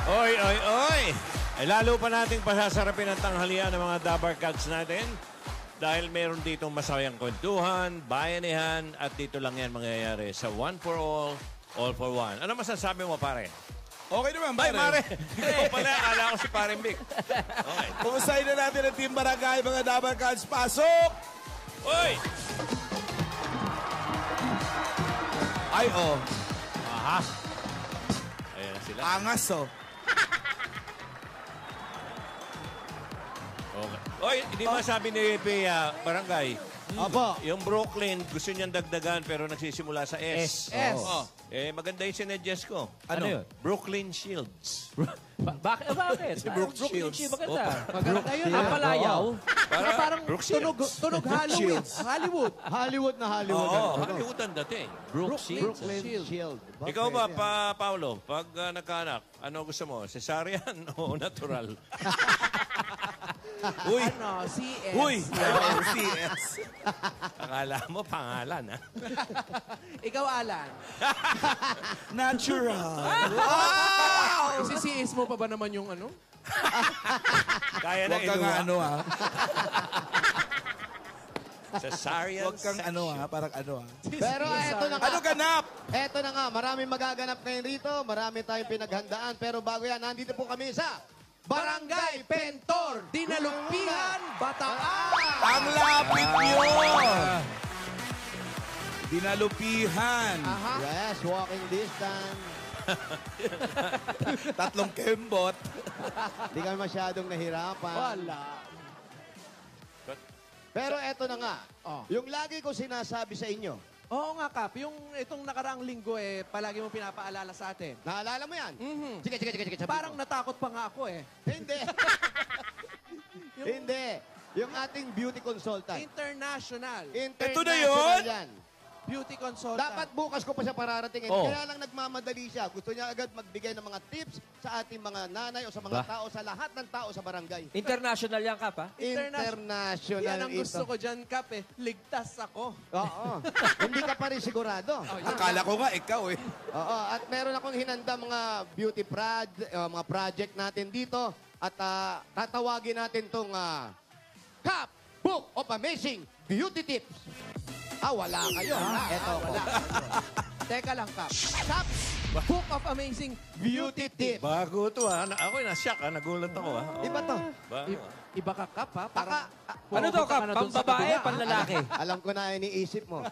Oy, oy, oy! Ay, lalo pa nating pasasarapin ang tanghalian ng mga Dabar Cats natin dahil meron ditong masayang kwentuhan, bayanihan, at dito lang yan mangyayari sa One for All for One. Ano masasabi mo, pare? Okay naman, Ay, pare. pare! Ikaw pala, akala ko si Pare Vic. Okay. Kumustahin na natin ang Team Barangay, mga Dabar Cats. Pasok! Oy! Ay, oh. Aha! Ayan na sila. Angas, oh. Okay. Oy, hindi masabi ni Pia, Barangay. Opo. Yung Brooklyn, gusto niyang dagdagan pero nagsisimula sa S. S. Oh. Maganda yung sinedyes ko. Ano yun? Brooklyn Shields. Bakit? Si Brooke Brooklyn Shields. Shields, maganda. Maganda yun. Ang palayaw. Parang Brooke tunog, Shields. tunog Halloween. Hollywood. Hollywood na Hollywood. Oo, Hollywood ang dating. Brooke Shields. Brooklyn Shield. Shield. Ikaw ba, Paolo, pag nagkaanak, ano gusto mo? Cesarean o natural? Uy! Ano, CS. Uy! CS. Akala mo, pangalan, ha? Ikaw, Alan. Natural. Isisiis mo pa ba naman yung ano? Kaya na Huwag kang iluwa. ano, ha? Cesarean Huwag kang ano, ha? Parang ano, ha? Pero eto na nga. Ano ganap? Eto na nga. Maraming magaganap ngayon rito. Marami tayong pinaghandaan. Pero bago yan, nandito po kami sa Barangay Pentor. Dinalumpihan, Bataan. Ang lapit nyo! Dinalupihan. Aha. Yes, walking distance. 3 kembot. Hindi kami masyadong nahirapan. Wala. Pero eto na nga. Oh. Yung lagi ko sinasabi sa inyo. Oo nga, Kap. Yung itong nakaraang linggo, palagi mo pinapaalala sa atin. Naalala mo yan? Mhm. Sige. Sabihin Parang mo. natakot pa nga ako eh. Hindi. Hindi. Yung ating beauty consultant. International. Ito na yun? yan. Beauty consultant. Dapat bukas ko pa siya pararatingin. Oh. Kaya lang nagmamadali siya. Gusto niya agad magbigay ng mga tips sa ating mga nanay o sa mga tao, sa lahat ng tao sa barangay. International yan, Kap, ha? International Yan ang gusto ito. ko dyan, Kap eh. Ligtas ako. Oo. Hindi ka pa rin sigurado. Akala ko nga, ikaw eh. Oo. At meron akong hinanda mga beauty mga project natin dito. At tatawagin natin tong Cup Book of Amazing Beauty Tips. Wala kayo. Eto ko. Teka lang, Kap. Kap, Book of Amazing Beauty Tips. Bago to, ha? Ako na-shock, ha? Nagulat ako, ha? Iba to. Iba ka, Kap, ha? Parang, Ano to, Kap? pumunta ka na dun sa Pambabae, kabila, ha? panlalaki? Alam ko na iniisip mo.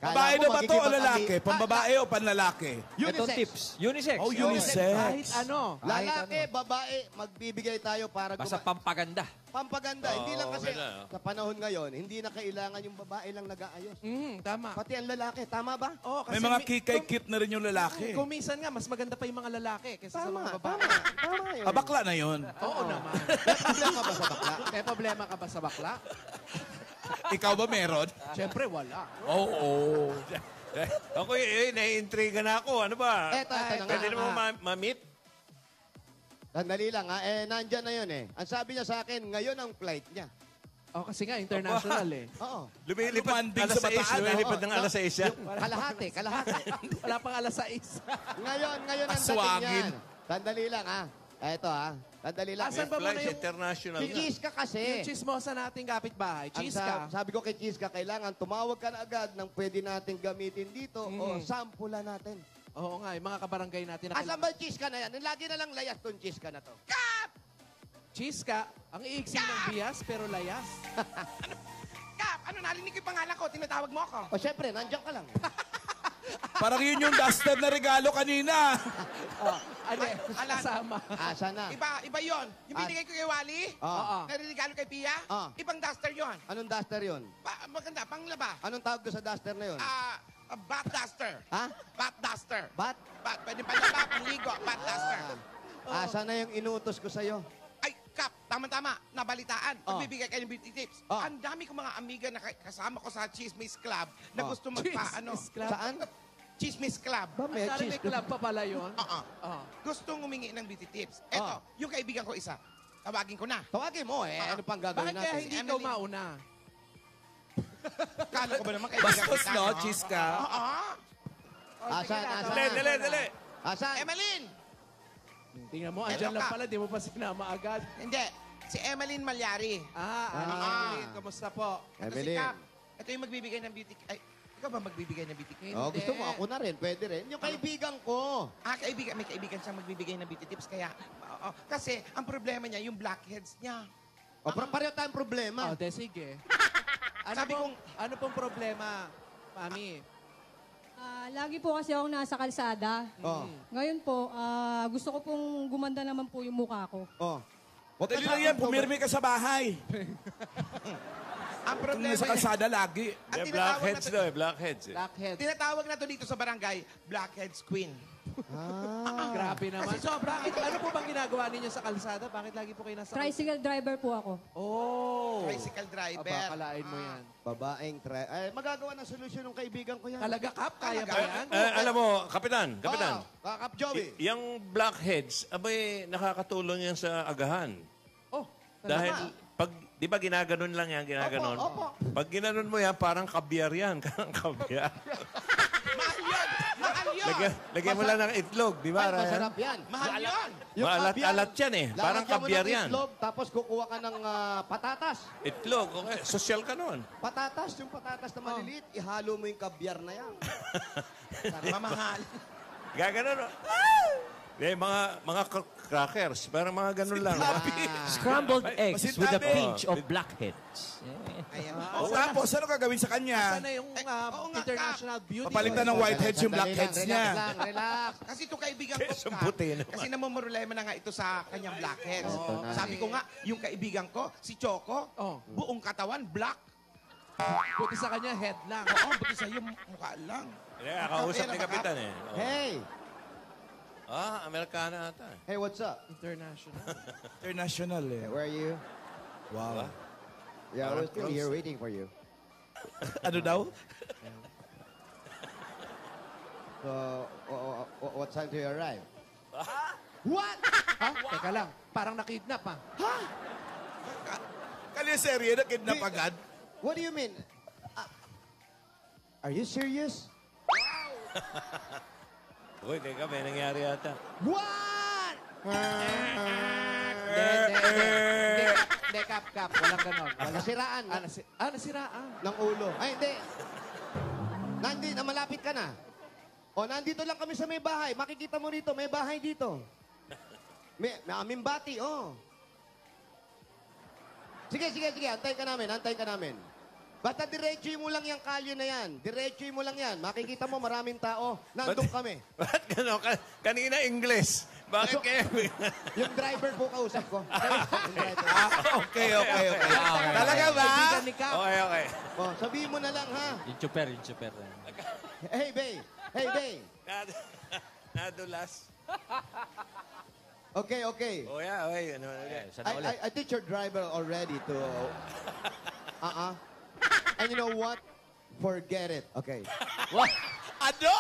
Babae na ba to o lalaki? Pambabae. Pambabae o panlalaki? Itong Unisex. tips. Unisex. Oh, unisex. Kahit ano. Lalaki, babae, magbibigay tayo para Basta pampaganda. pampaganda. Hindi lang kasi okay na. sa panahon ngayon, hindi na kailangan yung babae lang nag-aayos. Tama. Pati ang lalaki. Tama ba? Oh, May mga kikay-kit na rin yung lalaki. Kung minsan nga, mas maganda pa yung mga lalaki kaysa sa mga babae. Tama yun. Abakla na yun. Oo naman. May problema ba sa bakla? May problema ka ba sa bakla? Ikaw ba meron? Siyempre, wala. Oo. Ako, nai-intriga na ako. Ano ba? Eto na nga. Pwede naman ma-meet? Sandali lang ha. Nandyan na yun eh. Ang sabi niya sa akin, ngayon ang flight niya. Oh, kasi nga, international eh. Oo. Lumilipad Lumanding alas sa 6. Bataan, Lumilipad Oo. ng alas 6 siya. Kalahati. Wala pang alas 6. Ngayon ang dating Aswangin. yan. Sandali lang ha. Eto ha. Sandali lang. Asan ba muna Flights yung... international. Si Chiska kasi. Yung chismosa nating kapitbahay, Ang Chiska. sabi ko kay Chiska, kailangan tumawag ka na agad ng pwede nating gamitin dito o sampulan natin. Oo nga, yung mga kabarangay natin. Asan ba yung Chiska na yan? Lagi na lang layas tong Chiska na to. Chiska, ang iigsing ng bias pero layas. Kap, ano narinig ko yung pangalan ko? Tinatawag mo ako. O syempre, nandiyan ka lang. Parang yun yung duster na regalo kanina. Ano eh, Alan. kasama. Asa na? Iba yon. Yung binigay ko kay Wally, Oo. naririgalo kay Pia, ibang duster yon. Anong duster yun? Maganda, panglaba. Anong tawag ko sa duster na yun? Bat duster. Ha? Bat duster. Bat? Pwede panlaba, panligo, bat duster. Asa na yung inutos ko sa'yo? Ay, Kap, tama-tama, nabalitaan. Oh. Magbibigay kayo ng beauty tips. Oh. Ang dami kong mga amiga na kasama ko sa Chismis Club na Oh. gusto magpa-ano. Chismis Club? Saan? Chismis Club. Ba, may Sorry, may cheese? club pa pala yun. Oo. Oh. Gustong humingi ng beauty tips. Eto, yung kaibigan ko isa. Tawagin ko na. Tawagin mo eh. Ano pang gagawin Bakit kaya natin? hindi ikaw mauna? Kala ko ba naman kaibigan Bastos, kita, no, Chiska? Oo. Asan? Dali. Asan? Emeline! Tingnan mo, andyan Hello, lang Kap. pala, di mo pa sinama agad. Hindi. Si Emeline Malyari. Emeline, kamusta po? Ito si Emeline. Kap. Ito yung magbibigay ng beauty... Ay, ikaw ba magbibigay ng beauty kit? Oh, gusto mo ako na rin, pwede rin. Yung kaibigan ko. Kaibigan. May kaibigan siyang magbibigay ng beauty tips. Kaya, kasi ang problema niya, yung blackheads niya. O, pareho tayong problema. Oh, sige. Sabi Ano pong problema, Mami? Lagi po kasi ako nasa kalsada. Oh. Ngayon po, gusto ko pong gumanda naman po yung mukha ko. Oh. Dali lang yan, pumirmi ka sa bahay. Ang Kung problema nasa niya, kalsada lagi. ang Yeah, tinatawag blackheads na daw eh, blackheads eh. Blackhead. tinatawag na to dito sa barangay, Blackheads Queen. Grabe naman. Ano po bang ginagawa ninyo sa kalsada? Bakit lagi po kayo nasa Tricycle driver po ako. Oh! Tricycle driver. Aba, kalain mo yan. Babaeng Ay, magagawa ng solusyon ng kaibigan ko yan. Talaga, Kap? Kaya ba yan? Alam mo, Kapitan, Kakap Joey. yung blackheads, abay, nakakatulong yan sa agahan. Oh, Dahil, pag, di ba ginaganon lang yan, ginaganon? Opo. Pag ginanon mo yan, parang kabyar yan. Parang kabyar. Mahal yun! Mahal yun! Lagyan mo lang ng itlog, di ba? Ay, Ryan? masarap yan. Mahal yun! Maalat-alat yan eh. Parang lalagyan mo kabyar ng yan. Itlog, tapos kukuha ka ng patatas. Itlog, okay. Social ka nun. Patatas, yung patatas na maliliit, ihalo mo yung kabyar na yan. Mamahal. Gaganon. Mga crackers. Parang mga ganun lang. Scrambled eggs with a Masintabi. pinch of blackheads. Ayan. Tapos, ano gagawin sa kanya? Sana yung oo nga, international beauty. Papalitan ng whiteheads yung blackheads niya. Relax. Kasi ito kaibigan ko, Kesong Kap, puti naman. kasi namumurulema na nga ito sa kanyang blackheads. Sabi ko nga, yung kaibigan ko, si Choco, Oh. buong katawan, black. Buti sa kanya, head lang. Oo, buti sa'yo, mukha lang. Yeah, kausap ni Kapitan eh. Oh. Hey, Amerikana ata. hey, what's up? International. International eh. Where are you? Wow. Yeah, I was still here waiting for you. Ano daw? So, what time do you arrive? What? Ha? Teka lang. Parang nakidnap, ha? Kaliserye na kidnap agad. What do you mean? Are you serious? Uy, teka, may nangyari ata. What? Hindi, Kap. Walang ganon. Nasiraan Nasiraan. ng ulo. Ay, hindi. Malapit ka na. O, nandito lang kami sa may bahay. Makikita mo rito, may bahay dito. May aming bati, oh. Sige. Antay ka namin. Basta diretsuhin mo lang yung kalye na yan. Diretsuhin mo lang yan. Makikita mo maraming tao. Nandun kami. Ba't gano'n? Kanina English. Bakit Aso- kaya? Yung driver po kausap ko. Yung driver. Okay. Talaga ba? Kaibigan ni Kap. Okay. Oh, sabihin mo na lang, ha? Yung chuper. Hey, babe. Nadulas. Okay. Oh, yeah. Okay. Ano, okay. Sana ulit. I teach your driver already to... And you know what? Forget it. Okay. Ano?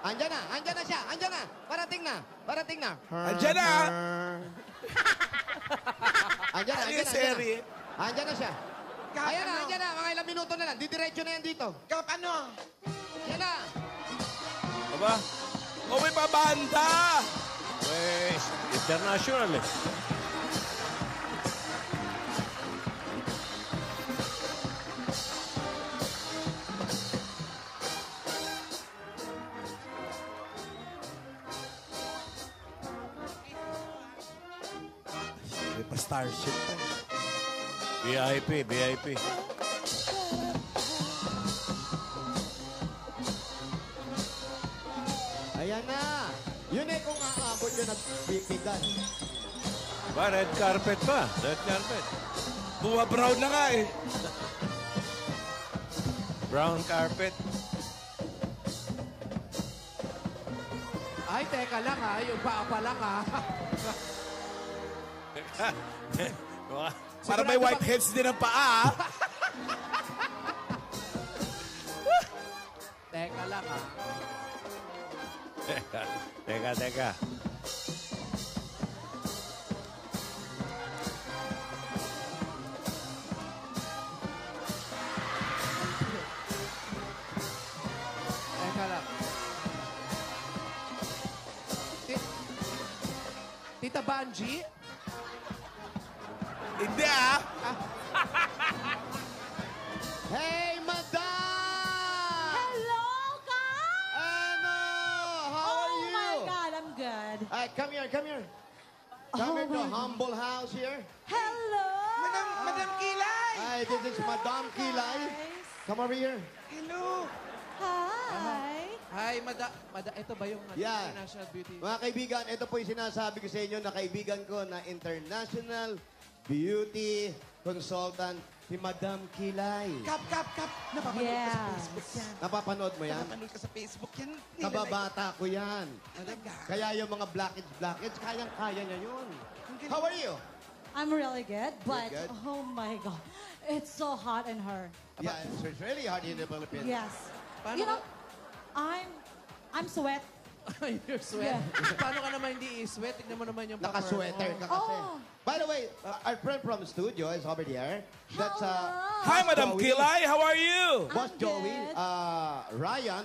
Andyan na siya. Parating na. Andyan na. Andyan na. Kaliserye. Andyan na siya. Kap, Ayan na, ano? andyan na. Mga ilang minuto na lang. Didiretso na yan dito. Kap, ano? Yan na. Aba? O may pabanda. International eh. May pa-starship pa. VIP. Ayan na. Yun eh kung aabot yun nagbibigan. Ba, red carpet pa. Red carpet. Buwa-brown na nga eh. Brown carpet. Ay, teka lang, ha? Yung paa pa lang, ha? Para may whiteheads din ang paa. Teka lang, ha? Teka. Teka lang. Tita Banji? Hindi ah. Hey, madam! Hello, guys! Ano? How are you? Oh my God, I'm good. Ay, come here, come here. Come here to humble house here. Hello! Madam Kilay! Hi, this is Madam Kilay. Guys. Come over here. Hello! Hi! Hi, ito ba yung Yeah. International Beauty? Mga kaibigan, ito po yung sinasabi ko sa inyo na kaibigan ko na international beauty consultant, si Madam Kilay. Kap! Napapanood ka sa Yes. Facebook yan. Napapanood mo yan? Napapanood ka sa Facebook yan. Kababata ko yan. Talaga. Kaya yung mga blackheads, kayang-kaya niya yun. How are you? I'm really good, but good? oh my God, it's so hot in her. Yeah, it's really hard in the Philippines. Yes. Paano You know, I'm sweat. You're sweat. Paano ka naman hindi i-sweat? Tignan mo naman yung Naka-sweater ka kasi. Oh. By the way, our friend from the studio is over there. That's Hello. Hi, Madam Joey. Kilay. How are you? Boss I'm Joey, good. Boss Ryan,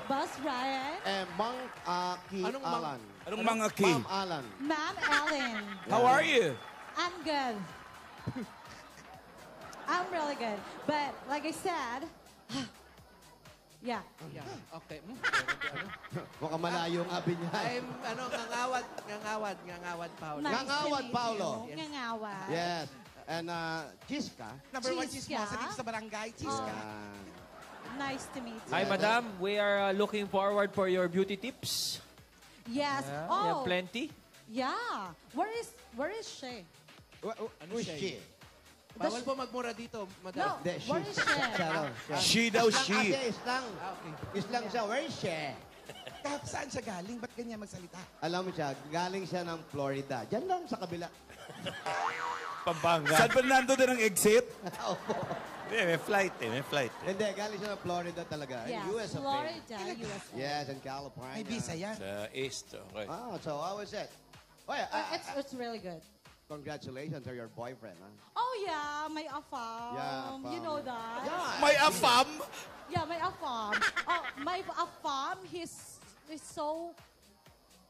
Boss Ryan, and Mang Ki Anong Mang? Alan. Anong mga ki? Ma'am Alan. Ma'am Ellen. How are you? I'm good. I'm really good. But like I said, yeah. Yeah. Okay. Mukhang malayo ang abi niya. I'm, ngangawad, Paolo. Nice Ngangawad, to meet Paolo. you. Ngangawad. Yes. And Chiska. Number 1 Chiska? chismosa dito sa barangay. Chiska. Nice to meet you. Hi, madam. We are looking forward for your beauty tips. Yes. You have Oh, plenty. yeah. Where is she? Who's she? Bawal po magmura dito, No, madam. Hindi, where is she? Siya raw, siya. She daw Islang she. kasi, islang. Okay. Islang siya. Where is she? Kap, saan siya galing? Ba't ganyan magsalita? Alam mo siya, galing siya ng Florida. Diyan lang sa kabila. Pampanga. San Fernando din ang exit? Opo. May flight eh. May flight eh. Hindi, galing siya ng Florida talaga. Yes, US of A. Florida, USA. Yes, in California. May visa yan. Sa East. Okay. So how was it? Oh, yeah, It's really good. congratulations to your boyfriend. Huh? Oh yeah, may afam. Yeah, You know that? May afam? Yeah, may afam. Oh, my afam, he's so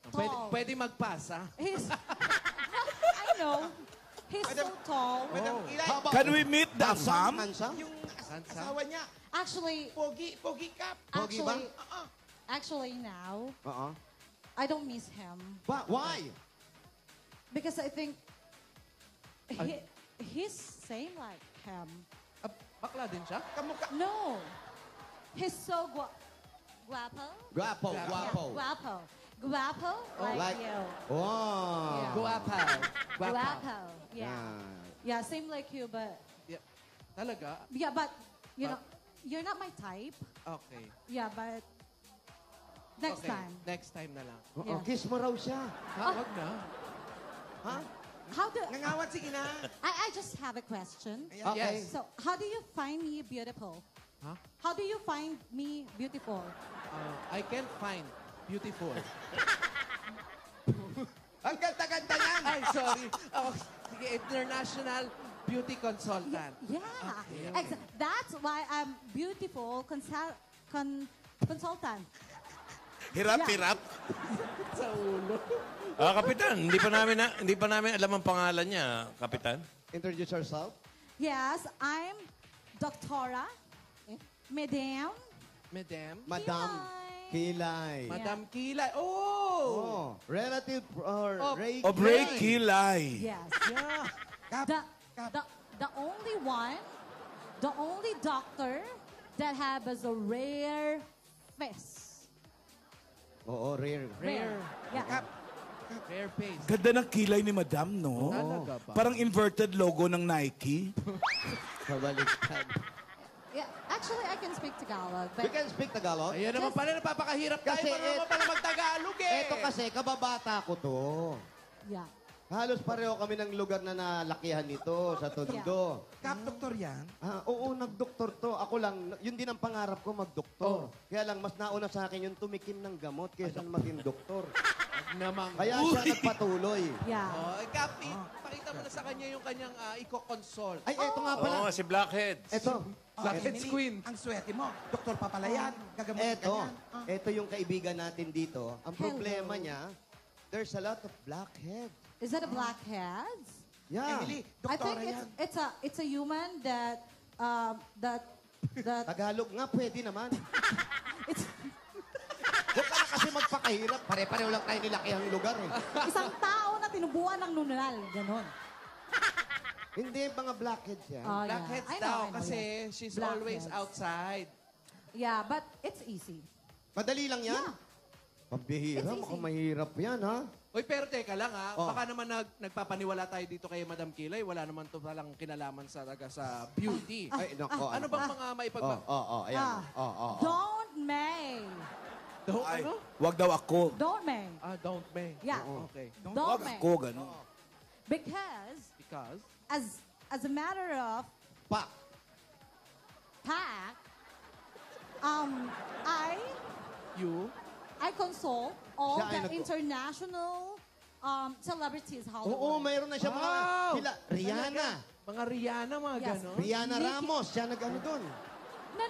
Pwede, tall. pwede mag-pass, ha? He's, I know. He's so tall. Madam Kilay, How about Can we meet the handsome? afam? Handsome? yung asawa niya, Actually, pogi Kap. Pogi ba? actually now, Uh-uh. I don't miss him Why? because I think he's same like him. Ah, bakla din siya? Kamukha. No, he's so guapo. Guapo, Yeah, guapo. guapo like you. Wow. Yeah. Guwapa. Guapo. Yeah. Yeah. Yeah, same like you, but Yeah. Talaga? yeah, but you know, you're not my type. Okay. Yeah, but next Okay, time. Next time na lang. Oo, Yeah. kiss mo raw siya. Ha? Wag na. Ha? How do Nangawat, sige na. I just have a question. Ayan. Okay. Yes. So, how do you find me beautiful? Huh? How do you find me beautiful? I can't find beautiful. Ang ganda-ganda yan. Ay, sorry. Oh, sige, international beauty consultant. Yeah. That's why I'm beautiful consultant. Hirap-hirap. Sa ulo. Kapitan, hindi pa namin alam ang pangalan niya, Kapitan. Introduce yourself. Yes, I'm Doctora, Madam. Madam. Madam Kilay. Madam Kilay. Oh! Oh, relative or Oh, Ray O break Kilay. kilay. Yes. Yeah. Kap, The only one, the only doctor that has a rare face. Oo, rare. Rare. Yeah. Kap, Rare face. Ganda ng kilay ni Madam, no? Talaga ba? Parang inverted logo ng Nike. Kabaliktad. Yeah. Actually, I can speak Tagalog, We but can speak Tagalog. Ayan naman pala, napapakahirap tayo. Kasi Paano naman pala mag-Tagalog eh? Ito kasi, kababata ko to. yeah. Halos pareho kami ng lugar na nalakihan nito sa Tondo. Kap, doktor yan. Oo, nagdoktor to. Ako lang, yun din ang pangarap ko, magdoktor. Kaya lang, mas nauna sa akin yung tumikim ng gamot kaysa maging doktor. Namang. Kaya siya nagpatuloy. Yeah. Oh, Kapi, pakita mo na sa kanya yung kanyang i-consult. Ay, eto nga pala. Oo, si Blackheads. Eto. Blackheads Emily, Queen. Ang swerte mo. Doktor pa pala yan. Gagamutin ka Eto. yan. Eto yung kaibigan natin dito. Ang problema niya, There's a lot of blackhead. Is that a blackheads? Yeah. Emily, I doktora think yan. it's a human that that Tagalog nga, pwede naman. it's Huwag ka na kasi magpakahirap. Pare-pareho lang tayo nilaki ang lugar eh. isang tao na tinubuan ng nunal, ganon. Hindi, mga blackheads yan. Oh, yeah. Blackheads I know, daw I know, kasi yeah. she's Blackheads. always outside. Yeah, but it's easy. Madali lang yan? Yeah. Pambihira, It's easy. mukhang mahirap yan, ha? Uy, pero teka lang ha. Oh. Baka naman nagpapaniwala tayo dito kay Madam Kilay. Wala naman to palang kinalaman sa beauty. Ay, nako. Ano bang mga maipagba... Ayan. Don't may. Ay, Ano? wag daw ako. Don't may. Don't may. Yeah. Okay. Don't Wag may. ako, gano'n. Because Because... as a matter of Pa. fact, You? I consult all Siya ay the international celebrities Oo, Hollywood. mayroon na siya mga... Wow! Sila, Rihanna. Mga Rihanna, mga Yes. gano'n. Rihanna Nicki- Ramos. Siya nag-ano doon. No.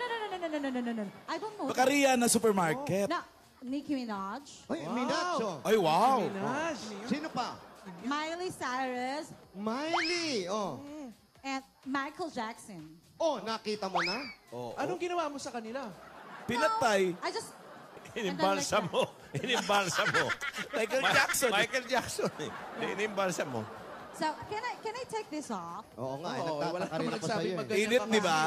I don't know. Baka Rihanna supermarket. No, Nicki Minaj, Ay, Minaj. oh. Ay, wow. Minaj. Sino pa? Miley Cyrus, Miley. Oh. and Michael Jackson. Oh, nakita mo na? Anong ginawa mo sa kanila? Pinatay. I just... Inimbalsa And then like mo. Inimbalsa mo. Michael Jackson. Michael Jackson eh. Inimbalsa mo. So, can I take this off? Oo nga, Oo, nagtataka wala rin naman ako nagsabi sa'yo. mag- Eh. Init, di ba?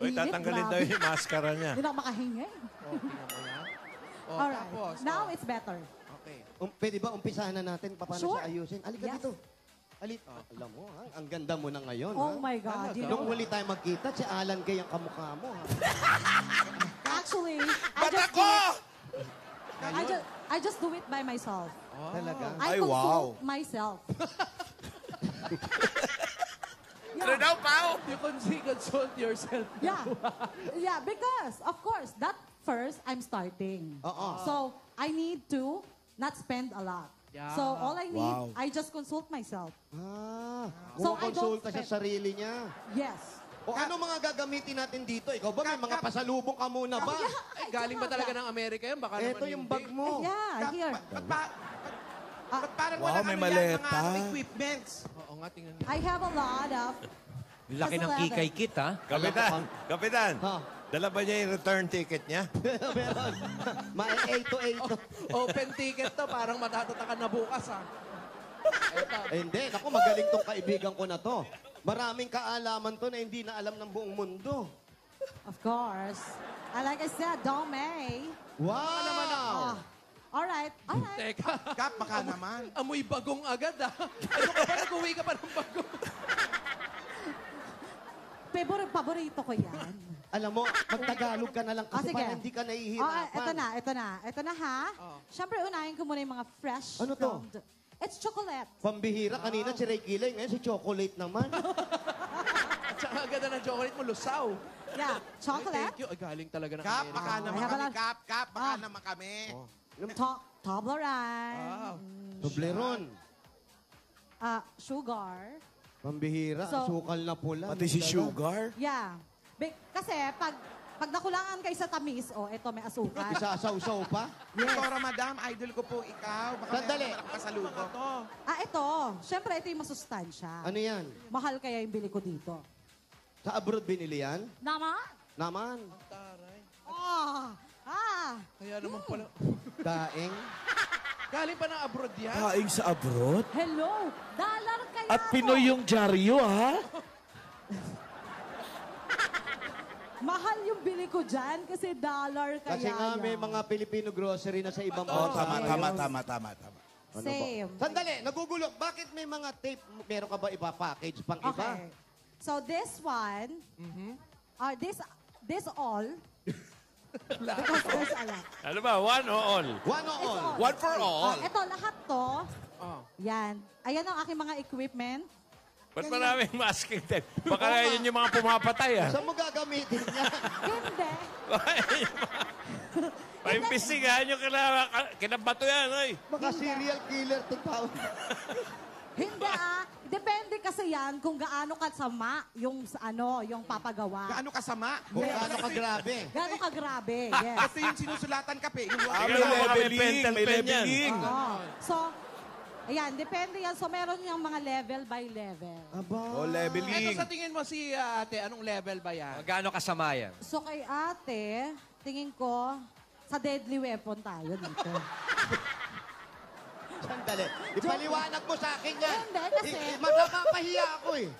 Uy, Init, tatanggalin grabe. daw yung maskara niya. Hindi na ako makahinga. Tingnan mo yan. Alright. Tapos, Now it's better. Okay. Pwede ba umpisahan na natin paano Sure. siya ayusin? Halika Yes. dito. Alam mo, ha? Ang ganda mo na ngayon, Oh ha? my God. You Nung know, huli tayo magkita, si Alan Gay ang kamukha mo, ha? actually, I just do it by myself. Talaga? I Ay, consult wow. myself. Ano daw, Pao? You consult yourself. Yeah, because, of course, that first, I'm starting. Oo. So, I need to not spend a lot. Yeah. So, all I need, Wow. I just consult myself. Ah, So, I don't kumukonsulta sa spend- sarili niya. Yes. O ano mga gagamitin natin dito? Ikaw ba may mga pasalubong ka muna ba? Ay, galing ba talaga ng Amerika yan? Baka Ito naman yung hindi. bag mo. Yeah, here. Ba't parang Wow, walang may ano yan, maleta. mga equipments? Oo nga, tingnan niyo. I have a lot of... Laki ng Kasi kikay kit, ha? Kapitan, Kapitan. Ha? Dala ba niya yung return ticket niya? Meron. May 8 to 8 to. Open ticket to, parang matatatakan na bukas, ha? Hindi, naku, magaling tong kaibigan ko na to. Maraming kaalaman to na hindi na alam ng buong mundo. Of course. Like I said, don't may. Wow! All right. Teka, Kap, baka naman. amoy bagong agad, ha? Ano ka ba? Nag-uwi ka pa ng bagong. Paborito ko yan. Alam mo, magtagalog ka na lang kasi Sige. para hindi ka nahihirapan. Ito na ha. Siyempre, unahin ko muna yung mga fresh. Ano to? It's chocolate. Pambihira, kanina si Ray Kilay, ngayon si Chocolate naman. At saka ang ganda ng chocolate mo, lusaw. Yeah, Ay, chocolate. thank you. Ay, galing talaga ng Kap, Amerika. baka naman Ay, kami. habang- Kap, baka Ah. naman kami. Toblerone. Toblerone. Sugar. Pambihira, So- sukal na pula. Pati si Magdala. Sugar. Yeah. Kasi pag nakulangan kayo sa tamis, eto may asukal. Isasaw-saw pa. Doktora, madam, idol ko po ikaw. Baka Sandali. meron naman pasalubong. Ito. Siyempre, ito yung masustansya. Ano yan? Mahal kaya yung bili ko dito. Sa abroad binili yan? Naman? Naman. Kaya naman pala. Daing. Galing pa ng abroad yan. Kaing sa abroad. Hello. Dollar kaya At Pinoy yung dyaryo, ha? Mahal yung bili ko dyan kasi dollar kaya Kasi nga may yan. mga Filipino grocery na sa ibang Oh, bansa. tama. Ano Same. ba? Sandali, nagugulo. Bakit may mga tape? Meron ka ba ipa-package pang iba? Okay. So this one, this all, because there's a lot. Ano ba? One o all? One o It's all? all. One for all. Ito, lahat to, Oh. yan. Ayan ang aking mga equipment. Ba't maraming masking tape? Baka yun yung mga pumapatay, ah. Saan mo gagamitin yan? Hindi. Paimbestigahan nyo kinabato yan, oy. Baka serial killer to tawag. Hindi Depende kasi yan kung gaano kasama yung yung papagawa. Gaano kasama? Kung gaano ka grabe. Gaano kagrabe, yes. Ito yung sinusulatan kape. Yung Ah, Tingnan mo, may kami leveling. pentel May pen yan. leveling. Oo. So, Ayan, depende yan. So, meron yung mga level by level. Aba. O, leveling. Eto sa tingin mo si ate, anong level ba yan? Magkano kasama yan? So, kay ate, tingin ko, sa deadly weapon tayo dito. Sandali. Ipaliwanag mo sa akin yan. Hindi, kasi... Mapapahiya ako eh.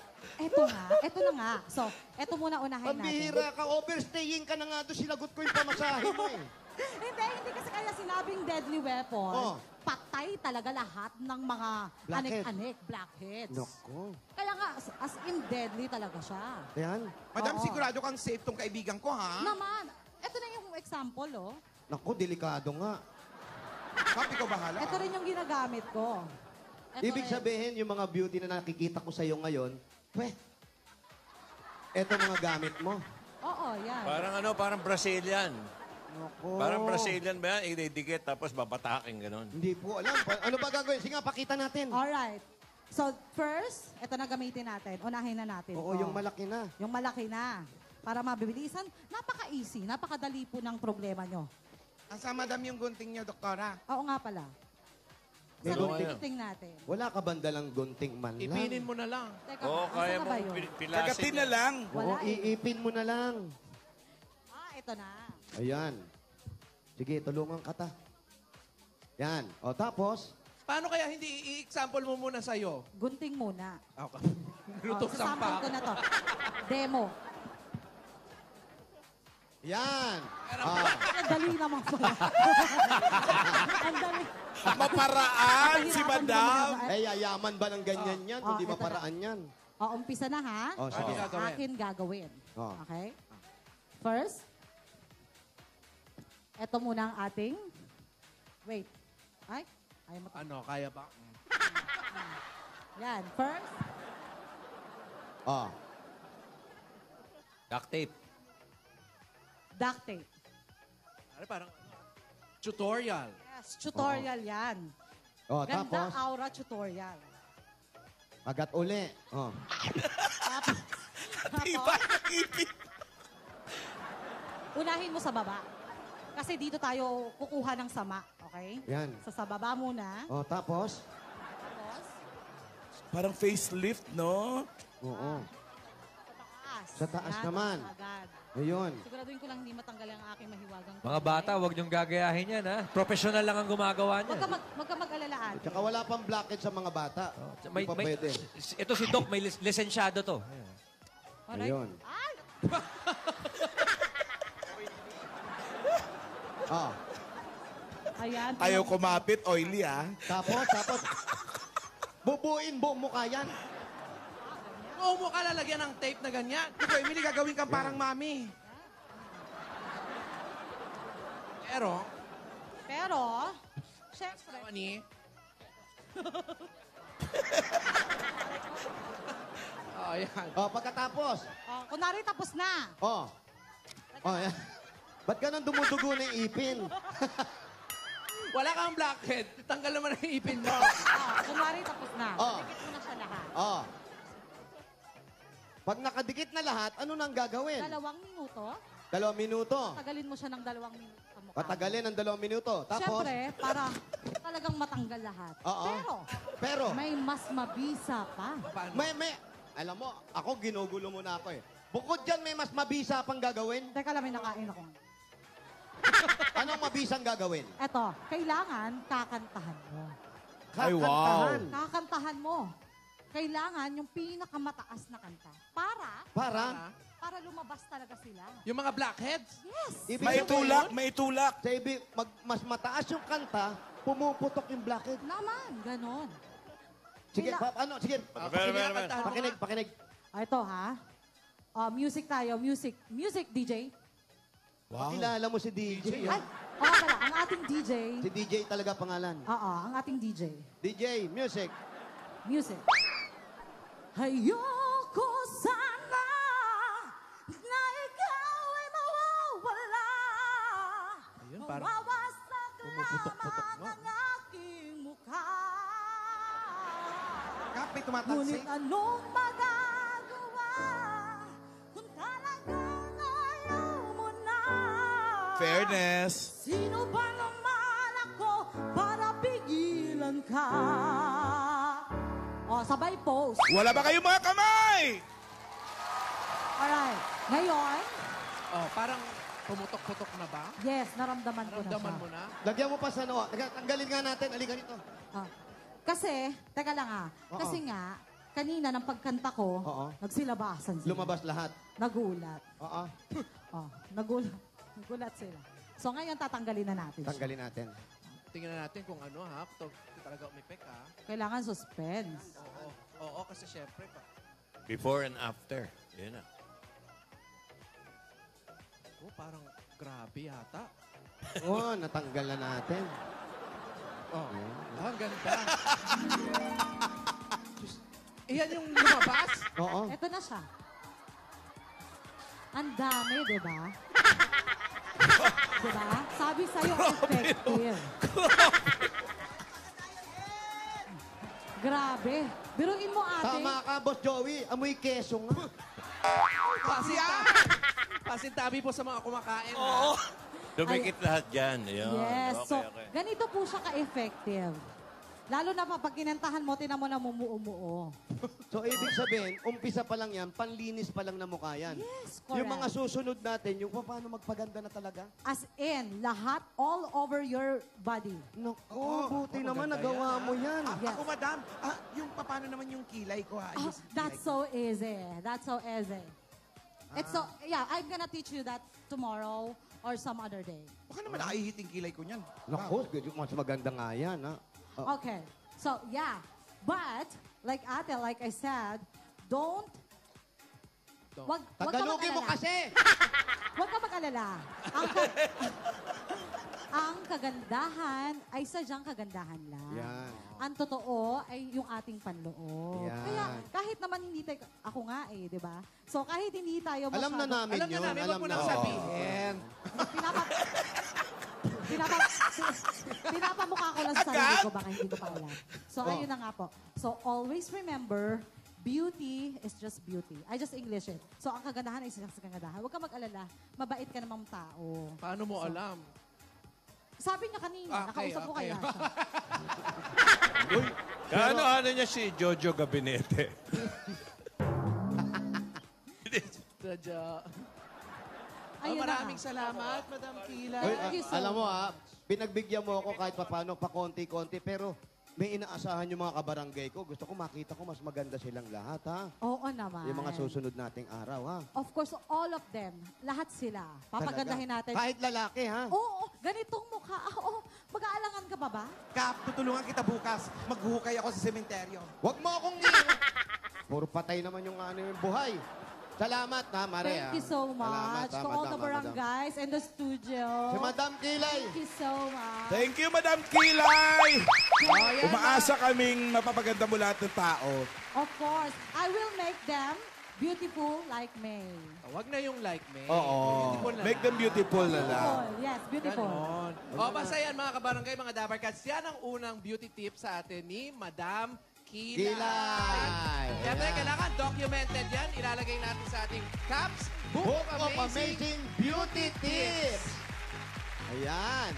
Eto na nga. So, eto muna unahin natin. Pambihira ka, overstaying ka na nga doon, sinagot ko yung pamasahe mo eh. Hindi kasi kaya sinabing deadly weapon. Oh. Patay talaga lahat ng mga Blackhead. anek-anek, blackheads. Nako. Kaya nga, as in deadly talaga siya. Ayan. Madam, Oo. sigurado kang safe tong kaibigan ko, ha? Naman, eto na yung example, oh. Naku, delikado nga. Kap, ikaw bahala. Ito rin yung ginagamit ko. Ito Ibig rin. sabihin, yung mga beauty na nakikita ko sa'yo ngayon, eto mga gamit mo. Oo, yan. Parang Brazilian. Nako. Parang Brazilian ba yan? Ididikit tapos babatakin, ganon. Hindi po alam. Ano ba gagawin? Sige nga, pakita natin. Alright. So, first, ito na gamitin natin. Unahin na natin. Oo, to. yung malaki na. Yung malaki na. Para mabilisan. Napaka-easy. Napakadali po ng problema nyo. Asa, madam, yung gunting niyo, doktora? Oo nga pala. May Sa gunting. gunting natin. Wala ka bandalang gunting man lang. Ipinin mo na lang. Teka, Oo, asan kaya na mo ba yun? pilasin. Kagatin na lang. Oo, Wala eh. iipin mo na lang. Ito na. Ayan. Sige, tulungan ka ta. Yan. O, tapos, Paano kaya hindi i-example mo muna sa'yo? Gunting muna. Okay. Lutong sasample sampa. ko na to. Demo. yan. Ang dali naman pala. Ang dali. Maparaan si Nahirapan madam. ko na- Eh, yayaman ba ng ganyan yan? Hindi ito na. maparaan yan. Umpisa na ha. O, sige. Ano gagawin? Akin gagawin. Oh. Okay? First, ito muna ang ating... Wait. Ay, ayaw mo. Ano, kaya ba? Yan. First, Oh. Duct tape. duct tape. Parang tutorial. Yes, tutorial yan. Oh, Ganda tapos, aura tutorial. agat uli. Oh. Tapos, Diba? Ipin. unahin mo sa baba. Kasi dito tayo kukuha ng sama. Okay? Yan. Sa baba muna. Oh, tapos, Tapos, Parang facelift, no? oo. sa taas. Sa taas Yan, naman. Agad. Ayun. Siguraduhin ko lang hindi matanggal ang aking mahiwagang Mga bata, huwag niyong gagayahin yan, ha? Professional lang ang gumagawa niyan. Huwag ka mag-alala, ate. Tsaka wala pang blackhead sa mga bata. Hindi pa pwede. Ito si Doc, may lisensyado to. Alright? Ayun. Ay! Oh. Ayan. Ayaw kumapit, oily, ah. Tapos, bubuin buong mukha yan. Oo mo ka lalagyan ng tape na ganyan. Ikaw, Emily, gagawin kang parang mami. Pero, Siyempre, Mani. Oh, yan. Oh, pagkatapos. kunwari tapos na. Oh. Oh, yan. Ba't ka nang dumudugo ng ipin? Wala kang blackhead. Tanggal naman ang ipin mo. Kunwari tapos na. Oh. Dikit mo na siya lahat. Oh. Pag nakadikit na lahat, ano nang gagawin? 2 minuto. 2 minuto. Tagalin mo siya ng 2 minuto sa mukha. Patagalin ng 2 minuto. Tapos, Siyempre, para talagang matanggal lahat. Oo. Pero, pero, may mas mabisa pa. Paano? alam mo, ako ginugulo muna ako eh. Bukod dyan, may mas mabisa pang gagawin. Teka lang, may nakain ako. Anong mabisang gagawin? Eto, kailangan kakantahan mo. Ay, wow. Kakantahan. Kakantahan mo. Kailangan yung pinakamataas na kanta. Para lumabas talaga sila. Yung mga blackheads? Yes! Ibig May sabihin, tulak, may tulak. Sa mas mataas yung kanta, pumuputok yung blackhead. Naman, ganon. Sige, sige. Meron. Pakinig. Ito ha. Music tayo. Music, DJ. Pakilala mo si DJ. Ay, pala, ang ating DJ. Si DJ talaga pangalan. Ang ating DJ. DJ, music. Music. Ayoko sana na ikaw ay mawawala. Ayun, parang Mawawasak pumuputok-putok lamang mo. ang aking mukha. Kap, may Ngunit tumatalsik. anong magagawa kung talagang ayaw mo na? Fairness. Sino ba naman ako para pigilan ka? Sabay pose. Wala ba kayong mga kamay? Alright. Ngayon, Oh, parang pumutok-putok na ba? yes, naramdaman ko na Ramdaman siya. mo na? Lagyan mo pa sa noo. Tanggalin nga natin. Halika dito. Ah. Kasi, teka lang Oo. Kasi nga, kanina ng pagkanta ko, Oo. nagsilabasan sila. Lumabas lahat. Nagulat. Oo. Oh, nagulat. Nagulat sila. So ngayon, tatanggalin na natin siya. Tanggalin natin. Tingnan natin kung ano ha, kung talaga umipek ha. Kailangan suspense. Oo, kasi syempre pa. Before and after. Yan na. Oh, parang grabe yata. Oo, natanggal na natin. Oh, ang ganda. Diyos, iyan yung lumabas? Oo. Ito na siya. Ang dami, di ba? Di ba? Sabi sa'yo, effective. Grabe. Biruin mo, ate. Tama ka, Boss Joey. Amoy keso nga. Pasintabi po sa mga kumakain. Oo. Dumikit lahat dyan. Ayan. Yes. Okay, So, okay. ganito po siya ka-effective. Lalo na pag kinantahan mo, tinan mo na mumuo-muo. So, ibig sabihin, umpisa pa lang yan, panlinis pa lang na mukha yan. Yes, correct. Yung mga susunod natin, yung paano magpaganda na talaga. As in, lahat all over your body. Naku, buti naman nagawa mo yan. Yes. Ako, madam, yung paano naman yung kilay ko, ha? Oh, that's so easy. That's so easy. It's so, yeah, I'm gonna teach you that tomorrow or some other day. Baka naman nakahihiting kilay ko niyan. Naku, mas maganda nga yan, ha? Oh. Okay. So, yeah. But, like ate, like I said, wag ka Tagalogin mo mag-alala. kasi! Huwag ka mag-alala. Ang kagandahan ay sadyang kagandahan lang. Yan. Ang totoo ay yung ating panloob. Yan. Kaya kahit naman hindi tayo, ako nga eh, di ba? So kahit hindi tayo Alam na namin Alam na yun. namin, wag mo nang sabihin. Pinapamukha ko lang sa sarili ko, baka hindi ko pa alam. So ayun na nga po. So always remember, beauty is just beauty. I just English it. So ang kagandahan ay just kagandahan. Huwag ka mag-alala. Mabait ka namang tao. Paano mo alam? Sabi niya kanina, nakausap ko kaya siya. Kaano-ano niya si Jojo Gabinete? Sadya. Ayun na Maraming nga. salamat, Madam Kila. Thank you so Alam mo much. ha, pinagbigyan mo ako kahit paano, pa konti-konti, pero may inaasahan yung mga kabarangay ko. Gusto ko makita ko mas maganda silang lahat, ha? Oo naman. Yung mga susunod nating araw, ha? Of course, all of them. Lahat sila. Papagandahin Talaga. natin. Kahit lalaki, ha? Oo, ganitong mukha. Oo, mag-aalangan ka pa ba? Kap, tutulungan kita bukas. Maghuhukay ako sa sementeryo. Huwag mo akong Puro patay naman yung ano yung buhay. Salamat, ha, Mare. Thank you so much to all the barangays in the studio. Si Madam Kilay. Thank you so much. Thank you, Madam Kilay! Umaasa kaming mapapaganda mo lahat ng tao. Of course, I will make them beautiful like me. Wag na yung like me. Oo. Beautiful na Make them beautiful na lang. Beautiful. Yes, beautiful. Ganon. O, basta yan mga kabarangay, mga Dabar Cats. Yan ang unang beauty tip sa atin ni Madam Kilay. Kilay. Siyempre, Ayan. kailangan documented yan. Ilalagay natin sa ating Caps Book of Amazing Beauty Tips. Ayan.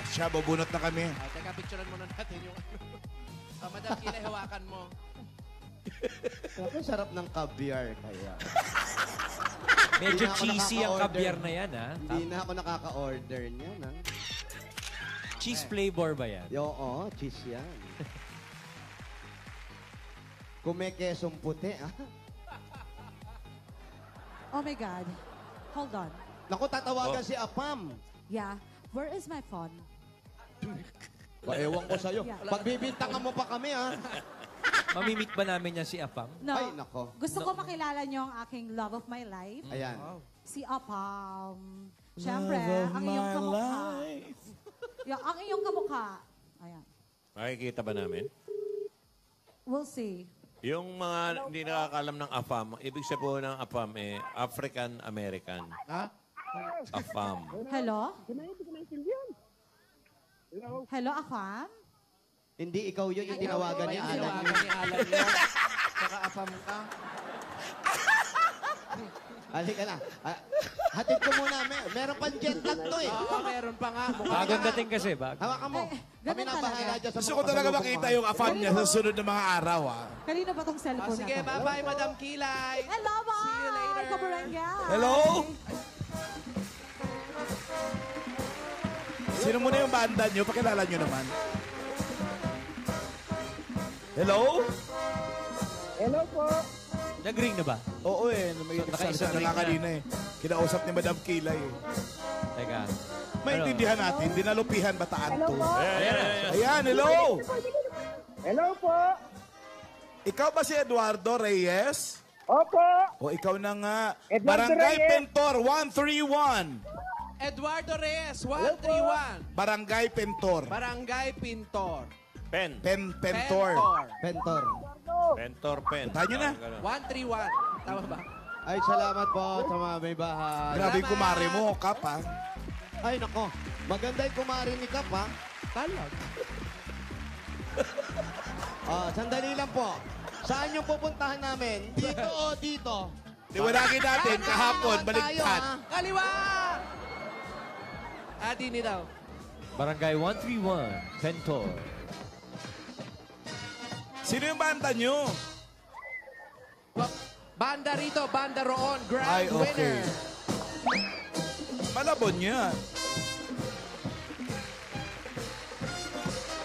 Siya, bubunot na kami. Teka, picturean muna natin yung ano. Madam Kilay, hawakan mo. Ang sarap ng caviar kaya. Medyo Hindi na ako cheesy ang nakaka-order. kabyar na yan, ha? Hindi na ako nakaka-order niyan, ha? Cheese flavor ba yan? Oo, cheese yan. Kung may kesong puti, ah. Oh my God. Hold on. Naku, tatawagan si Apam. Yeah. Where is my phone? Ewan ko sa'yo. Yeah. Pagbibintangan mo pa kami, ha? Mamimit ba namin yan si Apam? No. Ay, nako. Gusto ko makilala niyo ang aking love of my life. Ayan. Si Apam. Siyempre, ang iyong kamukha. Ang iyong kamukha. Ayan. Makikita ba namin? We'll see. Yung mga hindi nakakalam ng AFAM, ibig sabihin ng AFAM African-American. Ha? AFAM. Hello? Hello, Afam? Hindi ikaw yun yung tinawagan ni Alan. Tinawagan ni Alan yun. Saka afam ka. Halika na. Hatid ko muna. Meron pang jet lag to eh. Oo, meron pa nga. Bagong dating kasi, bago. Hawakan mo. Kami na ganun bahala talaga. dyan sa Gusto mga ko talaga pasalubong makita mo. yung afam niya sa sunod na mga araw, ha? Kanino ba tong cellphone Sige, na to? bye-bye, Madam Kilay. Hello, bye! See you later. Kabarangay! Hello? Sino muna yung banda nyo? Pakilala nyo naman. Hello? Nag-ring na ba? Oo eh, may nagsalita na nga kanina eh. Kinausap ni Madam Kilay eh. Teka. Maintindihan natin, dinalupihan bataan to. Ayan. Ayan, hello! Hello po. Ikaw ba si Eduardo Reyes? Opo. O ikaw na nga. Eduardo Barangay Reyes. Pentor 131. Eduardo Reyes, 131. Barangay Pentor. Barangay Pintor. Pentor. Pentor. Pen. Tayo na. 131. Tama ba? Ay, salamat po sa mga may bahay. Grabe yung kumari mo, Kap, ha? Ay, nako. Maganda yung kumari ni Kap, ha? Talag. Sandali lang po. Saan yung pupuntahan namin? Dito o dito? Liwanagin natin, kahapon, Tayo, baligtad. ha? Kaliwa! Dini daw. Barangay 131, Pentor. Sino yung banda nyo? Banda rito, banda roon, grand Ay, okay. winner. Malabon yan.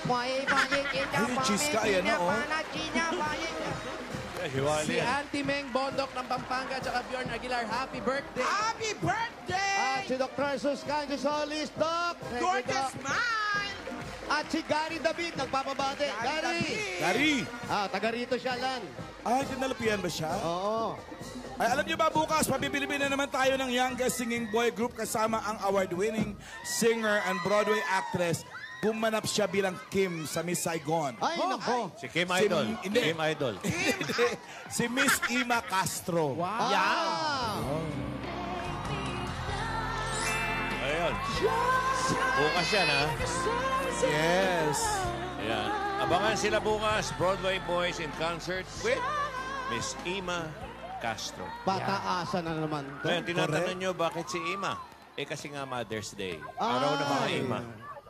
Ay, Ay, cheese ka, ayan na, oh. Hiwali Si yan. Auntie Meng Bondok ng Pampanga at Bjorn Aguilar, happy birthday! Happy birthday! At si Dr. Jesus Canjo Solis, Doc. Thank you, Gorgeous Doc. man! At si Gary David, nagpapabate. Gary! Gary! Taga rito siya, Lan. Ay, dinalupihan ba siya? Oo. Ay, alam niyo ba bukas, pabibilibin na naman tayo ng youngest singing boy group kasama ang award-winning singer and Broadway actress. Gumanap siya bilang Kim sa Miss Saigon. Ay, nako. Si Kim Idol. hindi. Kim Idol. Si Miss Ima Castro. Wow! Ayun. Bukas yan, ha? Yes. Ayan. Abangan sila bukas. Broadway Boys in concert with Miss Ima Castro. Pataasan na naman. to. Ngayon, tinatanong nyo bakit si Ima? Eh, kasi nga Mother's Day. Araw ng mga Ay. Ima.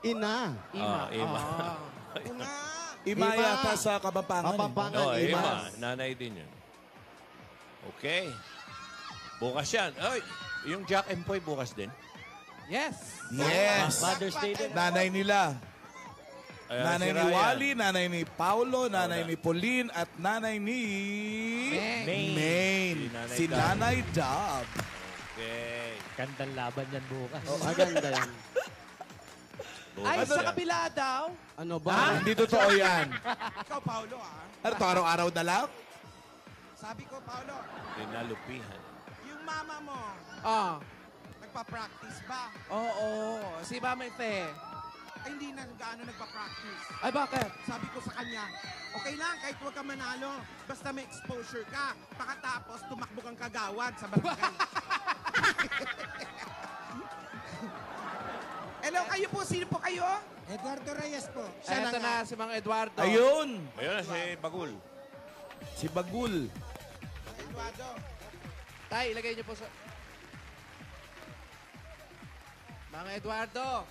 Ina. Ima. Ima yata sa Kabampangan. Kapampangan, No, Ima. Ima. Nanay din yun. Okay. Bukas yan. Ay, yung Jack and Poy bukas din. Yes! Yes. Mother's Day din. Nanay nila. Ayan, Nanay si ni Ryan. Wally, nanay ni Paulo, nanay ni Pauline, at nanay ni... Maine. Si Nanay Dab. Okay. Kandang laban yan bukas. Maganda yan. Ay, Bukas sa yan. kabila daw. Ano ba? Hindi totoo yan. Ikaw, Paolo, Ano to, araw-araw na lang? Sabi ko, Paolo, Dinalupihan. yung mama mo, nagpa-practice ba? Oo. Si Mama Fe. Ay, hindi na gaano nagpa-practice. Ay, bakit? Sabi ko sa kanya, okay lang, kahit huwag ka manalo, basta may exposure ka. Pakatapos, tumakbo kang kagawad sa barangay. Hello, kayo po. Sino po kayo? Eduardo Reyes po. Siya Eto nga. na si Mang Eduardo. Ayun. Ayun na si Bagul. Si Bagul. Eduardo. Tay, ilagay niyo po sa... Mang Eduardo.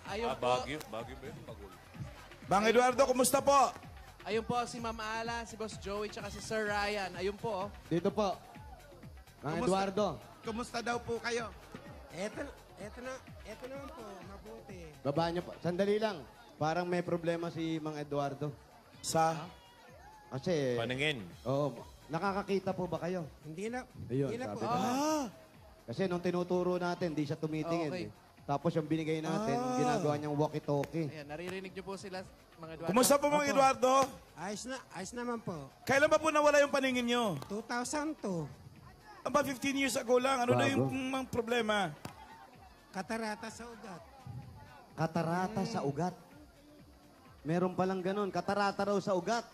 Ayun po. Bagyo ba yun? Bagul. Bang Eduardo, kumusta po? Ayun po si Ma'am Ala, si Boss Joey, tsaka si Sir Ryan. Ayun po. Dito po. Mang Eduardo. Kumusta daw po kayo? Eto naman po, mabuti. Baba niyo po. Sandali lang. Parang may problema si Mang Eduardo. Sa... Kasi... Paningin. Oo. Nakakakita po ba kayo? Hindi na. Ayun, Hindi na sabi po. ko. Kasi nung tinuturo natin, di siya tumitingin. Okay. Eh. Tapos yung binigay natin, ginagawa niyang walkie-talkie. Ayan, naririnig niyo po sila, Mang Eduardo. Kumusta po, Mang Eduardo? Ayos naman po. Kailan ba po nawala yung paningin nyo? 2002. Aba, 15 years ago lang. Ano na Bago. yung mga problema? Katarata sa ugat. Katarata sa ugat. Meron palang ganun. Katarata raw sa ugat.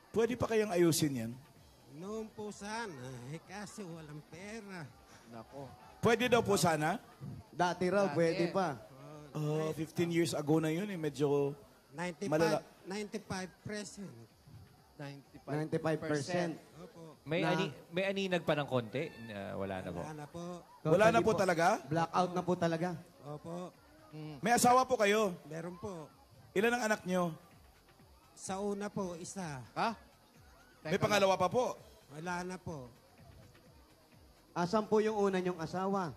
Pwede pa kayang ayusin yan? Noon po sana, kasi walang pera. Nako. Pwede daw po sana? Dati raw, Dati. pwede pa. Oh, 15 years ago na yun eh. Medyo... 95, Malala. 95 present. 95%. Opo. May aninag pa ng konti? Wala na po. Wala na po. Wala na po talaga? Blackout na po talaga. Opo. May asawa po kayo? Meron po. Ilan ang anak nyo? Sa una po, isa. Ha? May pangalawa pa po. Wala na po. Asan po yung una nyong asawa?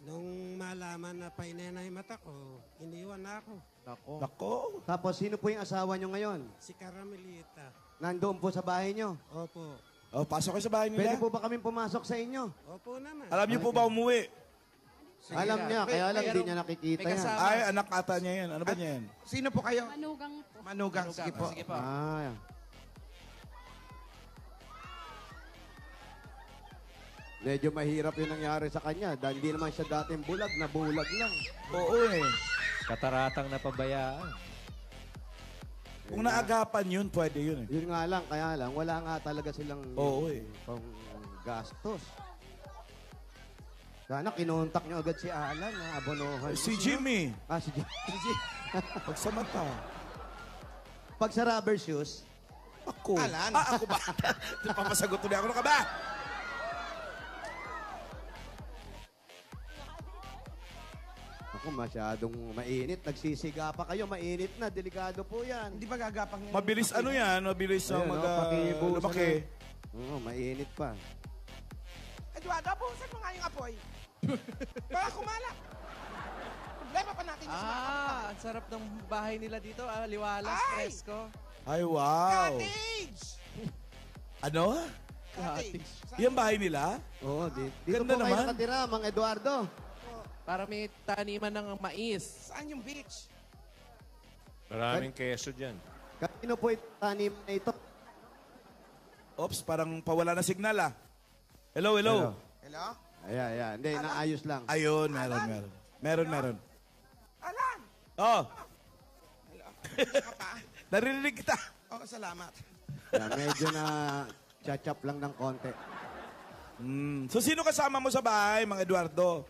Nung malaman na painenay mata ko, iniwan na ako. Nako. Tapos sino po yung asawa nyo ngayon? Si Caramelita. Nandoon po sa bahay nyo. Opo. Oh, pasok kayo sa bahay nila. Pwede po ba kami pumasok sa inyo? Opo naman. Alam niyo po ba umuwi? Alam niya, kaya lang hindi niya nakikita may yan. kasama. Ay, anak ata niya yan. Ano ba niya yan? Sino po kayo? Manugang po. Manugang. Sige po. Sige po. Ah, medyo mahirap yung nangyari sa kanya dahil hindi naman siya dating bulag, nabulag lang. Oo eh. Kataratang napabayaan. Kung naagapan yun, pwede yun eh. Yun nga lang, kaya lang, wala nga talaga silang Oo eh. pang gastos. Sana kinontak niyo agad si Alan na abonohan. Si Jimmy. Ah, si Jimmy. Pag sa mata. Pag sa rubber shoes, Ako. Alan. Ah, ako ba? Papasagot tuloy ako. Ano ka ba? ako masyadong mainit. Nagsisiga pa kayo, mainit na. Delikado po yan. Hindi ba gagapang yan? Mabilis ano yan? Mabilis ang Ayun, pakibusan lumaki. Oo, mainit pa. Eduardo, buhusan mo nga yung apoy. Baka kumala. Problema pa natin yung Ang sarap ng bahay nila dito. Liwalas, Ay! fresco. Ay, wow. cottage! Ano? Cottage. Yan bahay nila? Oo, dito Ganda po kayo naman. nakatira, Mang Eduardo. Para may taniman ng mais. Saan yung beach? Maraming keso dyan. Kanino po ito tanim na ito? Oops, parang pawala na signal ah. Hello, hello. Hello? Ayan. Hindi, naayos lang. Ayun, meron. Alan! Oh, Ka pa? naririnig kita. Oo, salamat. Ayan, medyo na chachap lang ng konti. So, sino kasama mo sa bahay, Mang Eduardo?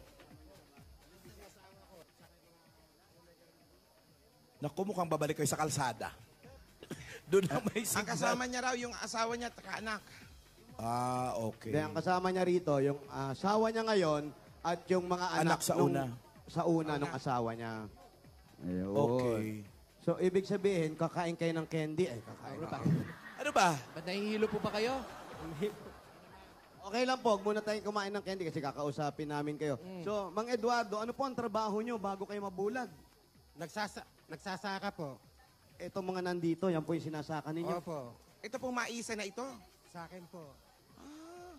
Naku, mukhang babalik kayo sa kalsada. Doon na may Ang signal. kasama niya raw yung asawa niya at anak. Ah, okay. Hindi, ang kasama niya rito, yung asawa niya ngayon at yung mga anak, Anak sa nung- una. Sa una nung asawa niya. Ayun. Okay. So, ibig sabihin, kakain kayo ng candy. Ay, kakain ka. Ano ba? Ba't nahihilo po ba kayo? Okay lang po, huwag muna tayong kumain ng candy kasi kakausapin namin kayo. So, Mang Eduardo, ano po ang trabaho nyo bago kayo mabulag? Nagsasaka po. Itong mga nandito, yan po yung sinasaka ninyo. Opo. Ito pong maisa na ito. Sa akin po.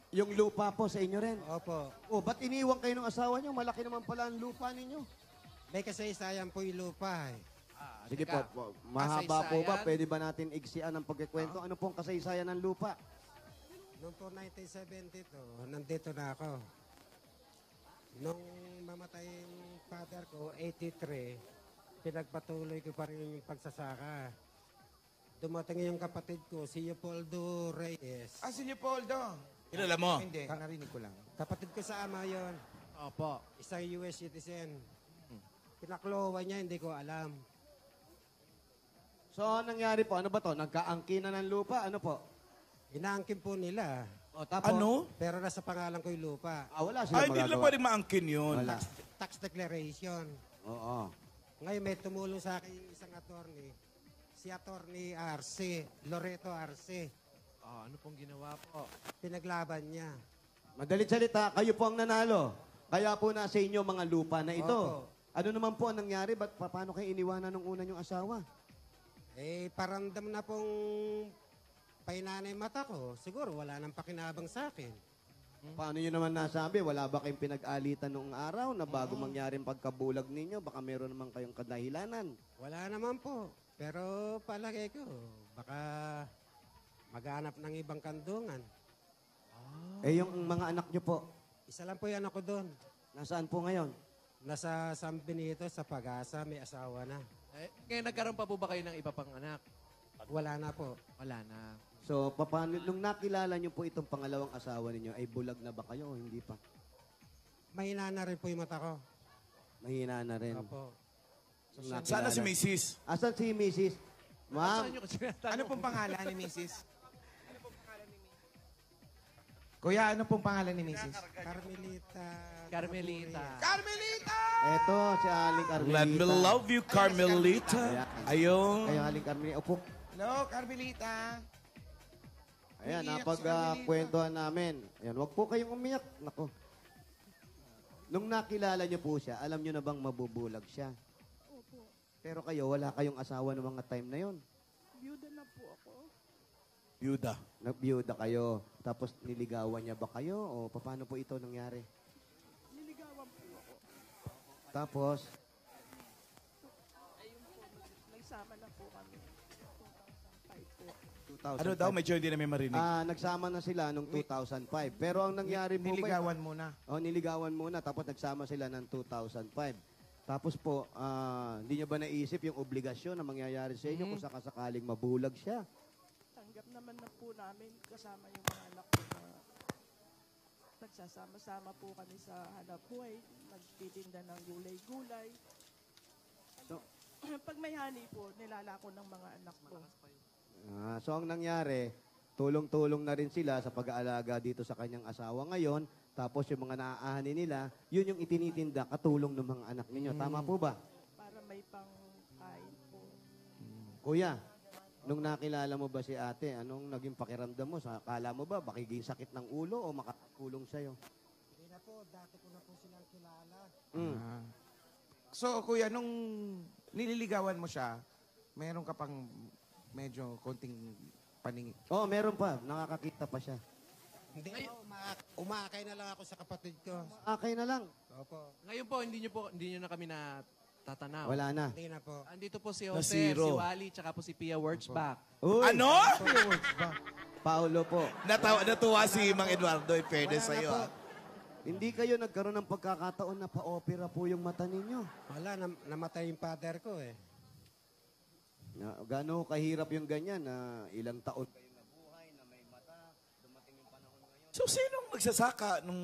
Yung lupa po sa inyo rin. Opo. Oh, ba't iniwan kayo ng asawa nyo? Malaki naman pala ang lupa ninyo. May kasaysayan po yung lupa eh. Sige teka. po, mahaba po ba? Kasaysayan? Pwede ba natin iksian ang pagkikwento? Ano pong kasaysayan ng lupa? Noong po 1972, nandito na ako. Nung mamatay yung father ko, 83, pinagpatuloy ko pa rin yung pagsasaka. Dumating yung kapatid ko, si Leopoldo Reyes. Ah, si Leopoldo. Kilala mo? Hindi, narinig ko lang. Kapatid ko sa ama yon, Opo. isang US citizen. Pinaklowa niya, hindi ko alam. So, anong nangyari po? Ano ba to? Nagkaangkinan ng lupa? Ano po? Inaangkin po nila, O, tapos? Ano? pero nasa pangalan ko yung lupa. Wala sila Ay, hindi nila magagawa. pwedeng maangkin yun. Wala. Tax declaration. Oo. Ngayon may tumulong sa akin yung isang attorney, si attorney Arce, Loreto Arce. Ano pong ginawa po? Pinaglaban niya. Madalit salita, kayo po ang nanalo. Kaya po nasa inyo mga lupa na ito. Opo. Ano naman po ang nangyari? Paano kayo iniwanan ng una yung asawa? Eh, paramdam na pong painanay mata ko. Siguro wala nang pakinabang sa akin. Paano nyo naman nasabi? Wala ba kayong pinag-alitan noong araw na bago mangyaring pagkabulag ninyo? Baka meron naman kayong kadahilanan. Wala naman po. Pero palagay ko, baka maghanap ng ibang kandungan. Eh, yung mga anak nyo po, Isa lang po yung anak ko doon. nasaan po ngayon? Nasa San Benito, sa Pag-asa, may asawa na. Ngayon nagkaroon pa po ba kayo ng iba pang anak? Wala na po. Wala na. So, paano, nung nakilala nyo po itong pangalawang asawa ninyo, ay bulag na ba kayo o hindi pa? Mahina na rin po yung mata ko. Mahina na rin. Opo. So, nakilala- Sana si Mrs. Asan si Mrs.? Ma'am, Saan nyo kasi tinatanong? Ano pong pangalan ni Mrs.? Kuya, ano pong pangalan ni Mrs.? Carmelita. Carmelita. Carmelita! eto si Aling Carmelita. Let me love you, Carmelita. Ayun. Kayo Aling Carmelita. Upo. Hello, Carmelita. Ayan, Umiiyak si napagkwentuhan namin. Ayan, wag po kayong umiyak. Nako. Nung nakilala niyo po siya, alam niyo na bang mabubulag siya? Opo. Pero kayo, wala kayong asawa ng mga time na yon. Byuda na po ako. Byuda. Nagbiyuda kayo. Tapos niligawan niya ba kayo? O paano po ito nangyari? Niligawan po ako. Tapos, Ayun po, nagsama na po kami. 2005 po. 2005. Ano daw? Medyo hindi namin marinig. Nagsama na sila nung 2005. Pero ang nangyari po Niligawan muna. niligawan muna. Tapos nagsama sila ng 2005. Tapos po, hindi niyo ba naisip yung obligasyon na mangyayari sa inyo kung sakasakaling mabulag siya? Tanggap naman na po namin kasama yung mga anak ko na nagsasama-sama po kami sa hanap buhay. Nagtitinda ng gulay-gulay. So- Pag may honey po, nilalako ng mga anak ko. So ang nangyari, tulong-tulong na rin sila sa pag-aalaga dito sa kanyang asawa ngayon. Tapos yung mga naaani nila, yun yung itinitinda katulong ng mga anak ninyo. Tama po ba? Para may pangkain po. Kuya, nung nakilala mo ba si ate, anong naging pakiramdam mo? Akala mo ba makiging sakit ng ulo o makatulong sa'yo? Hindi na po, dati ko na po silang kilala. So, kuya, nung nililigawan mo siya, meron ka pang medyo konting paningin. Oh, meron pa. Nakakakita pa siya. Hindi po, umakay na lang ako sa kapatid ko. Okay na lang. Opo, Ngayon po, hindi nyo na kami natatanaw. Wala na. hindi na po. Andito po si Na Jose, zero. si Wally, tsaka po si Pia Wurtzbach. Uy, Ano? Paulo po. Natuwa si Mang Eduardo. In fairness Wala na sa'yo. po. Hindi kayo nagkaroon ng pagkakataon na pa-opera po yung mata ninyo. Wala, namatay yung father ko eh. Gano'n kahirap yung ganyan na ilang taon kayo nabuhay, na may mata, dumating yung panahon ngayon. So, sinong nagsasaka nung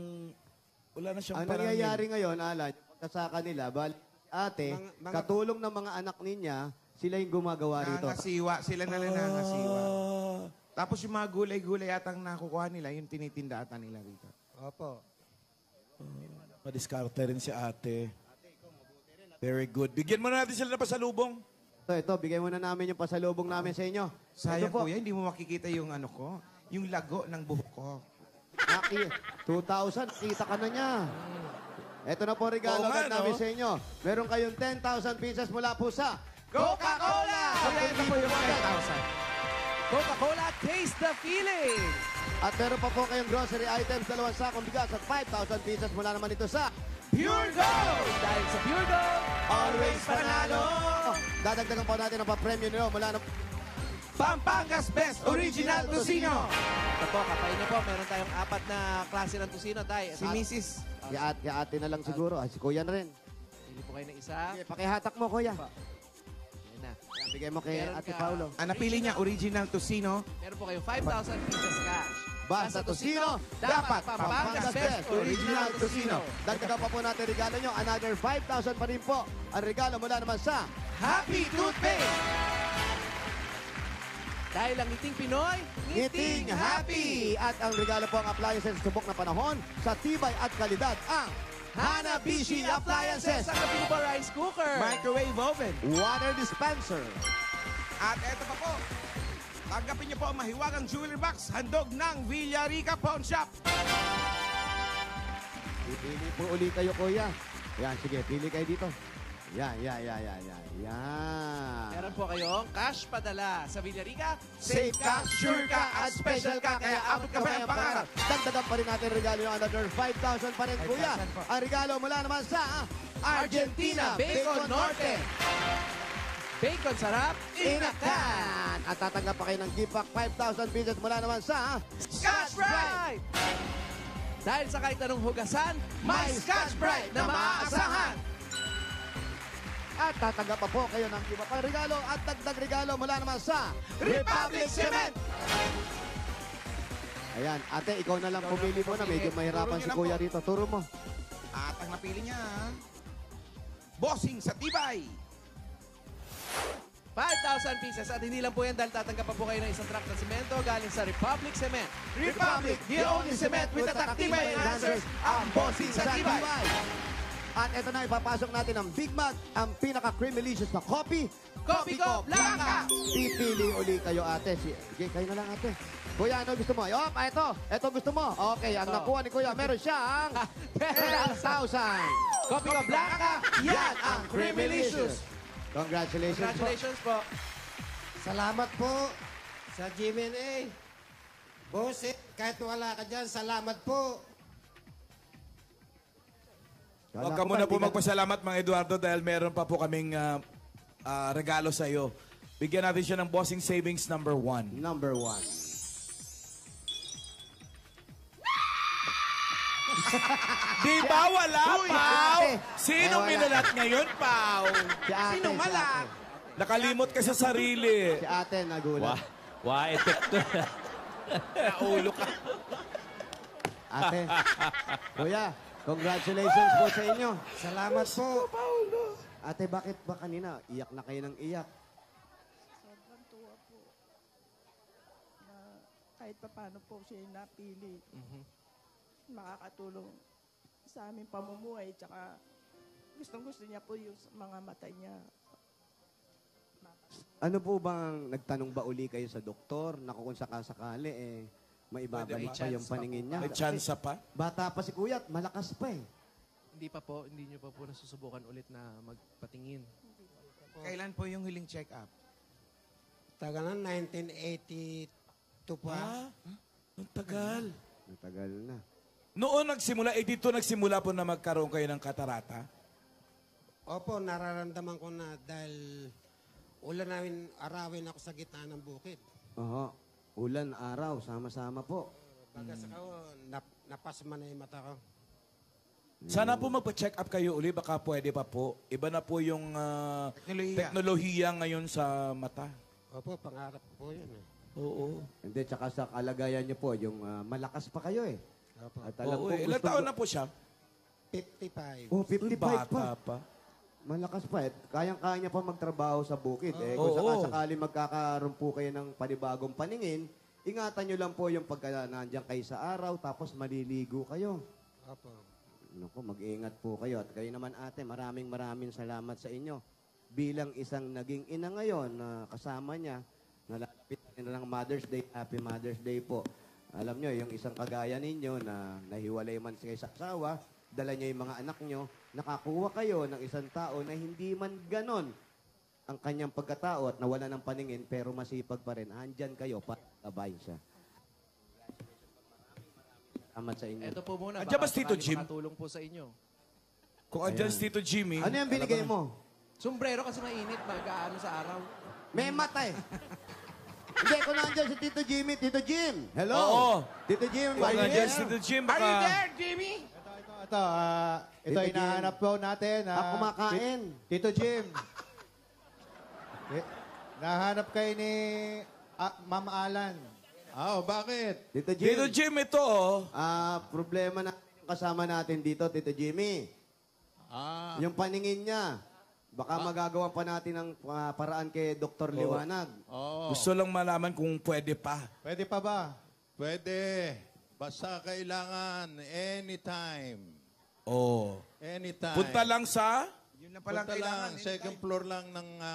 wala na siyang Ang nangyayari ngayon, Alan, yung pagkasaka nila, bali, ate, katulong ng mga anak niya, sila yung gumagawa rito. Nangasiwa, sila na lang nangasiwa. Tapos yung mga gulay-gulay atang nakukuha nila, yung tinitinda ata nila rito. Opo. Madiskarte rin si ate. Very good. Bigyan mo na natin sila na pasalubong. Ito, bigay muna namin yung pasalubong namin sa inyo. Sayang Ito po, kuya, hindi mo makikita yung ano ko, yung lago ng buhok ko. Aki, 2,000, kita ka na niya. Ito na po regalo Oo nga, agad namin no? sa inyo. Meron kayong 10,000 pieces mula po sa Coca-Cola! Kuya, ito po yung 10,000. Coca-Cola, taste the feeling! At meron pa po kayong grocery items, 2 sakong bigas at 5,000 pieces mula naman ito sa Pure Gold! Dahil sa Pure Gold, always panalo! Dadagdagan po natin ang pa-premium nyo mula na Pampangas Best Original Tocino. Ito po, kapain niyo po. Meron tayong 4 na klase ng tocino, tay. Si Mrs. ate na lang siguro. Si Kuya na rin. Pili po kayo ng isa. Sige, pakihatak mo, Kuya. Ayan na. Yan, bigay mo kay Meron Ate ka. Paulo. Ang napili niya, Original Tocino. Meron po kayong 5,000 pieces cash. Basta Tocino, dapat Pampangas Best Original Tocino. Dagdagan pa po natin regalo nyo. Another 5,000 pa rin po. Ang regalo mula naman sa Happy Toothpaste! Dahil ang ngiting Pinoy, Ngiting Happy! At ang regalo po ang appliances subok na panahon sa tibay at kalidad ang Hanabishi Appliances! Ang Kapiba Rice Cooker! Microwave oven. water dispenser. At eto pa po, tanggapin niyo po ang mahiwagang jewelry box, handog ng Villarica Pawn Shop. Pipili po uli kayo, Kuya. Yan, sige, pili kayo dito. Yan. Meron po kayong cash padala sa Villarica. Safe ka, sure ka, at special ka, kaya abot ka pa ang pangarap. Dagdagan pa rin natin regalo yung another 5,000 pa rin, Kuya. 5,000 po. Ang regalo mula naman sa Argentina Bacon Norte. Bacon sarap, inakan! At tatanggap pa kayo ng gift pack 5,000 pieces mula naman sa Scotch Brite! Dahil sa kahit anong hugasan, may Scotch Brite na maaasahan! At tatanggap pa po kayo ng iba pang regalo at dagdag regalo mula naman sa Republic Cement! Ayan, ate, ikaw na lang pumili mo na. Medyo mahirapan Turo si niyo na Kuya po. rito. Turo mo. At ang napili niya, Bossing sa Tibay. 5,000 1,000 pieces. At hindi lang po yan dahil tatanggap pa po kayo ng isang truck na semento galing sa Republic Cement. Republic, the only cement with the Tibay enhancers, ang bossing sa Tibay. At ito na, ipapasok natin ang Big Mac, ang pinaka-creamylicious na coffee. Coffee Ko Blanca! Pipili uli kayo, ate. Sige, kayo na lang, ate. Kuya, ano gusto mo? Ito gusto mo. Okay, ang nakuha ni Kuya, meron siyang 10,000. Coffee Ko Blanca! Yan ang creamylicious. Congratulations, Congratulations po. Salamat po sa GMA. Boss, kahit wala ka dyan, salamat po. Huwag ka muna po magpasalamat, Mang Eduardo, dahil meron pa po kaming regalo sa iyo. Bigyan natin siya ng Bossing Savings number 1. Number 1. Di ba wala, Uy, Pao? ate. Sino wala. minalat ngayon, Pao? Si ate, Sino si malat? ate. Nakalimot ka sa sarili. Si ate nagulat. Epekto. Naulo ka. Ate. Kuya, congratulations po sa inyo. Salamat po. Ate, bakit ba kanina iyak na kayo ng iyak? Sobrang tuwa po na kahit pa paano po siya yung napili. Makakatulong sa aming pamumuhay. Tsaka gustong-gusto niya po yung mga mata niya. Ano po bang nagtanong ba uli kayo sa doktor na kung sakasakali maibabalik pa yung paningin niya? May chance pa? Bata pa si Kuya at malakas pa eh. Hindi pa po, hindi nyo pa po nasusubukan ulit na magpatingin. Kailan po yung huling check-up? Taga na 1982 pa. Ang tagal. Matagal na. Noon nagsimula, nagsimula po na magkaroon kayo ng katarata? Opo, nararamdaman ko na dahil ulan namin arawin ako sa gitna ng bukid. Oo. Ulan, araw, sama-sama po. Bagas ako, napasma na yung mata ko. Sana po magpa-check up kayo uli, baka pwede pa po. Iba na po yung teknolohiya ngayon sa mata. Opo, pangarap ko po yun. Oo. Hindi, tsaka sa kalagayan niyo po, yung malakas pa kayo eh. Opo. At alam Oo, ko, ilang taon na po siya? 55. Oh, 55 Bata pa. pa. Malakas pa eh. Kayang-kaya niya pa magtrabaho sa bukid eh. Kung Oo. sakali magkakaroon po kayo ng panibagong paningin, ingatan niyo lang po yung pagka nandiyan kayo sa araw, tapos maliligo kayo. Opo. Naku, mag-iingat po kayo. At kayo naman ate, maraming salamat sa inyo. Bilang isang naging ina ngayon na kasama niya, nalalapit na ng Mother's Day, Happy Mother's Day po. Alam nyo, yung isang kagaya ninyo na nahiwalay man kayo sa asawa, dala niyo yung mga anak nyo, nakakuha kayo ng isang tao na hindi man ganon ang kanyang pagkatao at nawala ng paningin pero masipag pa rin. Andyan kayo para tabayin siya. Salamat sa inyo. Ito po muna, Andiyan ba si Tito sakali Jim? makatulong po sa inyo. Kung andyan si Tito Jimmy, Ano yung binigay mo? Sombrero kasi mainit, mag-aano sa araw. May mata eh. Hindi, kung nandiyan si Tito Jimmy, Tito Jim. Hello. Oo. Tito Jim, kung are you andyan here? si Tito Jim, Are you baka... there, Jimmy? Ito, ito Tito hinahanap po natin. kumakain. Tito Jim. Nahanap kayo ni Ma'am Alan. Bakit? Tito Jim. Tito Jim, ito oh. Problema natin yung kasama natin dito, Tito Jimmy. Yung paningin niya. Baka magagawa pa natin ng paraan kay Dr. Liwanag. Gusto lang malaman kung pwede pa. Pwede pa ba? Pwede. Basta kailangan anytime. Oh. Anytime. Punta lang sa Yun lang palang Punta kailangan. lang. Second floor lang ng sa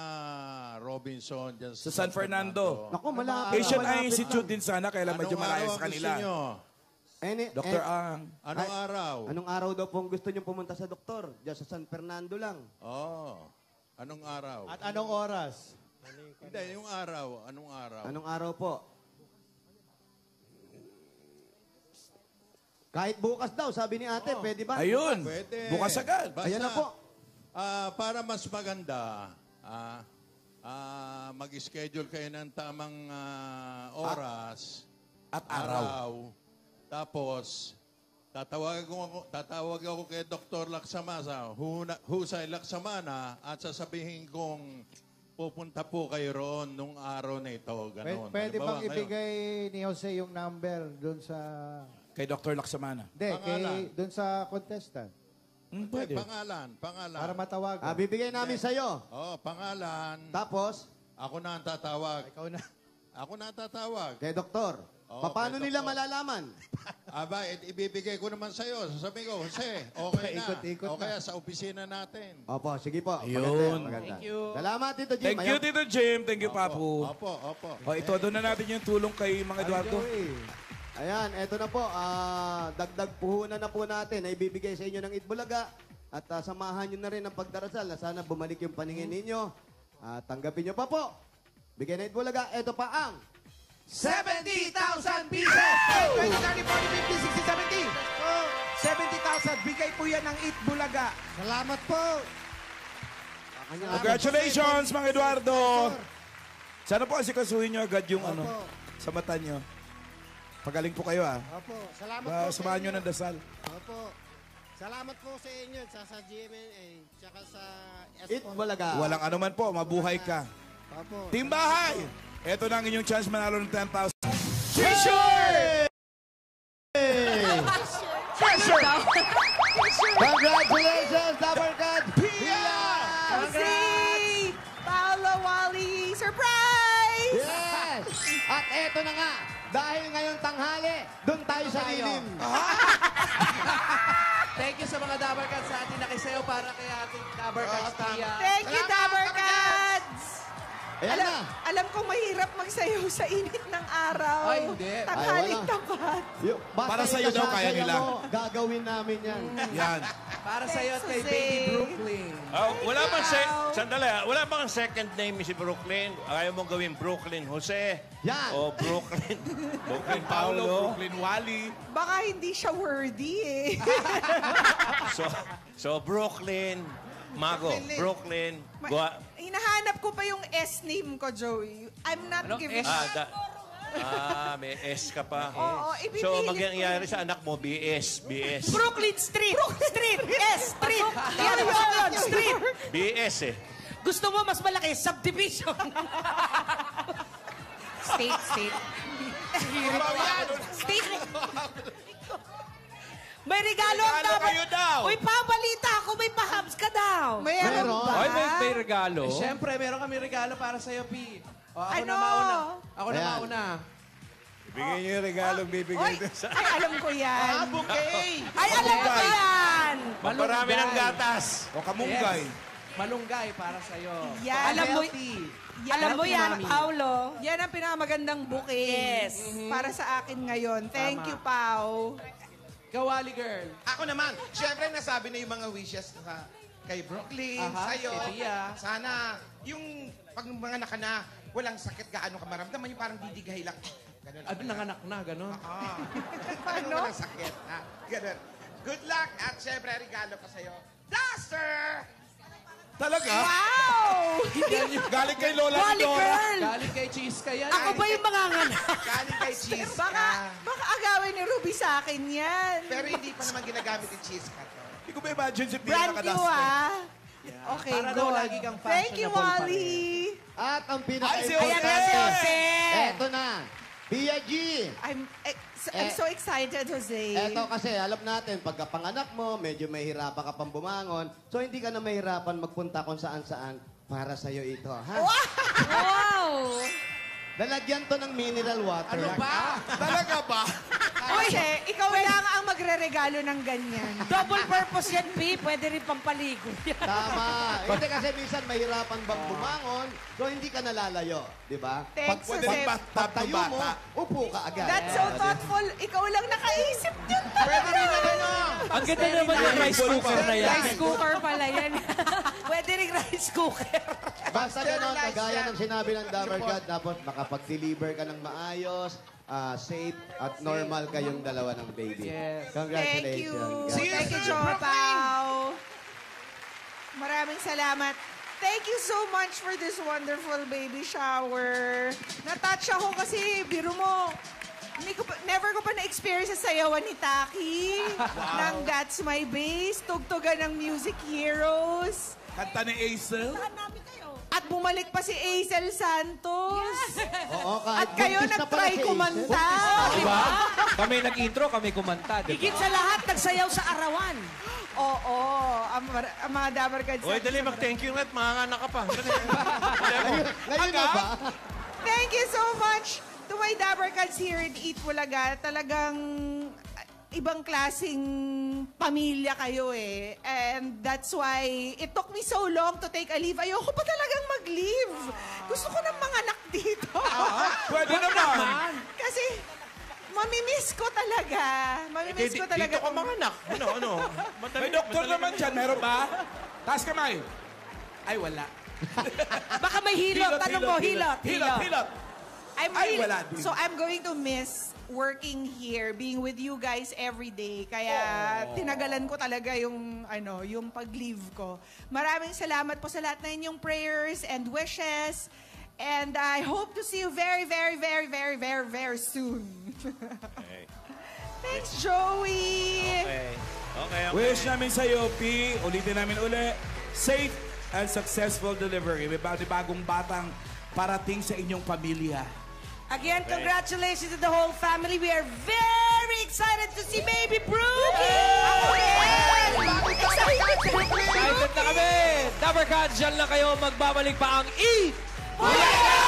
Robinson. Dyan San Fernando. Naku, malapit. Asian malapit Eye Institute lang. din sana, kaya medyo malayo sa kanila. Dr. Ang. Anong araw? Anong araw daw pong gusto niyo pumunta sa doktor? Diyan sa San Fernando lang. Anong araw? At anong oras? Hindi, yung araw. Anong araw? Anong araw po? Kahit bukas daw, sabi ni ate, pwede ba? Ayun. Pwede. Bukas agad. Basta, Ayan na po. Para mas maganda, mag-schedule kayo ng tamang oras At araw. Tapos, tatawag ako kay Dr. Laksamana, Husay Laksamana, at sasabihin kong pupunta po kayo roon nung araw na ito. Ganon. Pwede Halimbawa, bang ibigay ni Jose yung number doon sa... Kay Dr. Laksamana. Hindi, Pangalan. doon sa contestant. Pwede. Pangalan. Para matawagan. Bibigay namin sa'yo. Pangalan. Tapos, Ako na ang tatawag. Ikaw na. Ako na ang tatawag. Kay Doktor. Oo, Paano kay nila Doktor. malalaman? Aba, ibibigay ko naman sa'yo. Sasabihin ko, Jose, okay na. Paikot-ikot O na. kaya sa opisina natin. Opo, sige po. Ayun. Maganda yan, maganda. Thank you. Salamat, Tito Jim. Thank you, Tito Jim. Thank you, Papu. Opo, opo. O, ito, doon na natin yung tulong kay Mang Eduardo. Ayan, eto na po. Dagdag puhunan na po natin na ibibigay sa inyo ng Itbulaga. At samahan nyo na rin ang pagdarasal na sana bumalik yung paningin ninyo. Tanggapin nyo pa po. Bigay na Itbulaga. Eto pa ang 70,000 pieces! 20, 30, 40, 50, 60, 70! Oh, 70,000. Bigay po yan ng Itbulaga. Salamat po. Congratulations, Mang Eduardo. Sana po asikasuhin nyo agad yung ano, sa mata nyo. Pagaling po kayo, Opo. Salamat po. Samahan nyo ng dasal. Opo. Salamat po sa inyo, sa GMA, tsaka sa Itbulaga. Walang anuman po, mabuhay ka. Opo. Team Bahay! Ito na ang inyong chance manalo ng 10,000. Congratulations, Double Cut Pia! Jose! Paolo, Wally, surprise! Yes! At eto na nga, dahil ngayon tanghali, doon tayo sa lilim. Thank you sa mga Dabber Cats sa ating nakisayaw para kay ating Dabber Cats Pia. Thank you, Dabber Cats! Ayan na. Alam kong mahirap magsayaw sa init ng araw. Ay, hindi. Tanghaling Ay, wala. tapat. Para sa'yo daw, kaya nila. Gagawin namin yan. Yan. Para sa'yo at kay Jose. Baby Brooklyn. Wala bang sandali, wala bang second name si Brooklyn? Ayaw mong gawin Brooklyn Jose? Yan. O Brooklyn. Brooklyn Paolo, Paolo. Brooklyn Wally. Baka hindi siya worthy eh. So Brooklyn, Mago, Brooklyn. Hinahanap ko pa yung S-name ko, Joey. I'm not giving May S ka pa. Oo, ibipilit So, ko magyayari sa anak mo, BS. Brooklyn Street. Street. S. Street. Yan, yun. Street. BS eh. Gusto mo mas malaki? Subdivision. State. State. May regalo ang Regalo kayo daw. Uy, pabalita ako. May pahams ka daw. Meron ba? Ay, may regalo. Siyempre, meron kami regalo para sa'yo, P. O, ako Ano? na mauna. Ako na Ayan. mauna. Ibigay niyo yung regalong bibigay Oy, doon sa... ay, alam ko yan. Bouquet! Ay, alam ko yan. Marami ng gatas. O kamunggay. Malunggay para sa'yo. Yan. Alam mo- Healthy. Alam mo Healthy, yan, Mami. Paulo. Yan ang pinakamagandang bouquet. Yes. Para sa akin ngayon. Thank Tama. you, Pao. Kawali girl. Ako naman, syempre nasabi na yung mga wishes kay Brooklyn, Aha, sa'yo. kay Pia. Sana, yung pag mga naka na, walang sakit gaano ka maramdaman, yung parang didigahay lang. Ganun. Ano, nanganak na, gano'n? Paano? Walang sakit, ha? Ganun. Good luck at syempre, regalo ko sa'yo. Duster! Talaga? Wow! Galing kay Lola Wally Dora. girl. Galing kay Cheese ka yan. Ako ba yung manganganak? Galing kay cheese Baka agawin ni Ruby sa akin yan. Pero hindi pa naman ginagamit yung cheese ka to. Hindi ko ma-imagine si Pia Brand new, nakadaster. ah. Okay, Para daw good. lagi kang Thank you, fashionable pa Wally. At ang Ay, si pinaka-importante. Jose! Eto na. Pia G. I'm so excited, Jose. Eto kasi, alam natin, pagkapanganak mo, medyo mahirapan ka pang bumangon. So, hindi ka na mahirapan magpunta kung saan-saan para sa'yo ito, ha? Wow. Lalagyan to ng mineral water. Ano ba? Talaga ba? Jose, ikaw lang ang magre-regalo ng ganyan. Double purpose yan, P. Pwede rin pampaligo yan. Tama. Hindi kasi minsan mahirapan bang bumangon, so hindi ka nalalayo. Di ba? Thanks, Pwede Jose. rin Pagtayo mo, upo ka agad. That's so thoughtful. Ikaw lang nakaisip dyan. Pwede rin ano? Ang ganda naman yung rice cooker na yan. Rice cooker pala yan. Pwede rin rice cooker. Basta gano'n, Sterilize kagaya yan. ng sinabi ng Dabber God, dapat makapag-deliver ka ng maayos, safe, at normal kayong dalawa ng baby. Yes. Congratulations. Thank you. guys. Thank you, Joe Pao. Maraming salamat. Thank you so much for this wonderful baby shower. Natouch ako kasi, biro mo, never ko pa na-experience sa sayawan ni Taki. Ng That's My Bass, tugtugan ng Music Heroes. Kanta ni Aisel. At bumalik pa si Aisel Santos. Oo, kahit At kayo buntis na pala nag-try si kumanta. Diba? Kami nag-intro, kami kumanta. Diba? Higit sa lahat, nagsayaw sa arawan. Oo, ang mga Dabber Cats. Uy, dali, mag-thank you nga't mga anak ka pa. Ngayon na ba? Thank you so much to my Dabber Cats here in Eat Bulaga. Talagang ibang klaseng pamilya kayo eh. And that's why it took me so long to take a leave. Ayoko pa talagang mag-leave. Gusto ko ng mga anak dito. Pwede naman. Kasi mamimiss ko talaga. Mamimiss ko talaga. Dito ka mga anak. Ano? May doktor naman dyan. Meron ba? Taas kamay. Ay, wala. Baka may hilot. Tanong mo, hilot. Hilot. Wala din. So I'm going to miss working here, being with you guys every day. Kaya tinagalan ko talaga yung pag-leave ko. Maraming salamat po sa lahat ng inyong prayers and wishes. And I hope to see you very, very, very, very, very, very soon. Okay. Thanks, Joey! Okay. Wish namin sa'yo, P. Ulitin namin uli. Safe and successful delivery. May bagong batang parating sa inyong pamilya. Again, congratulations to the whole family. We are very excited to see baby Brookie! Excited na kami! Dabber Cats, dyan lang kayo. Magbabalik pa ang Eat Bulaga!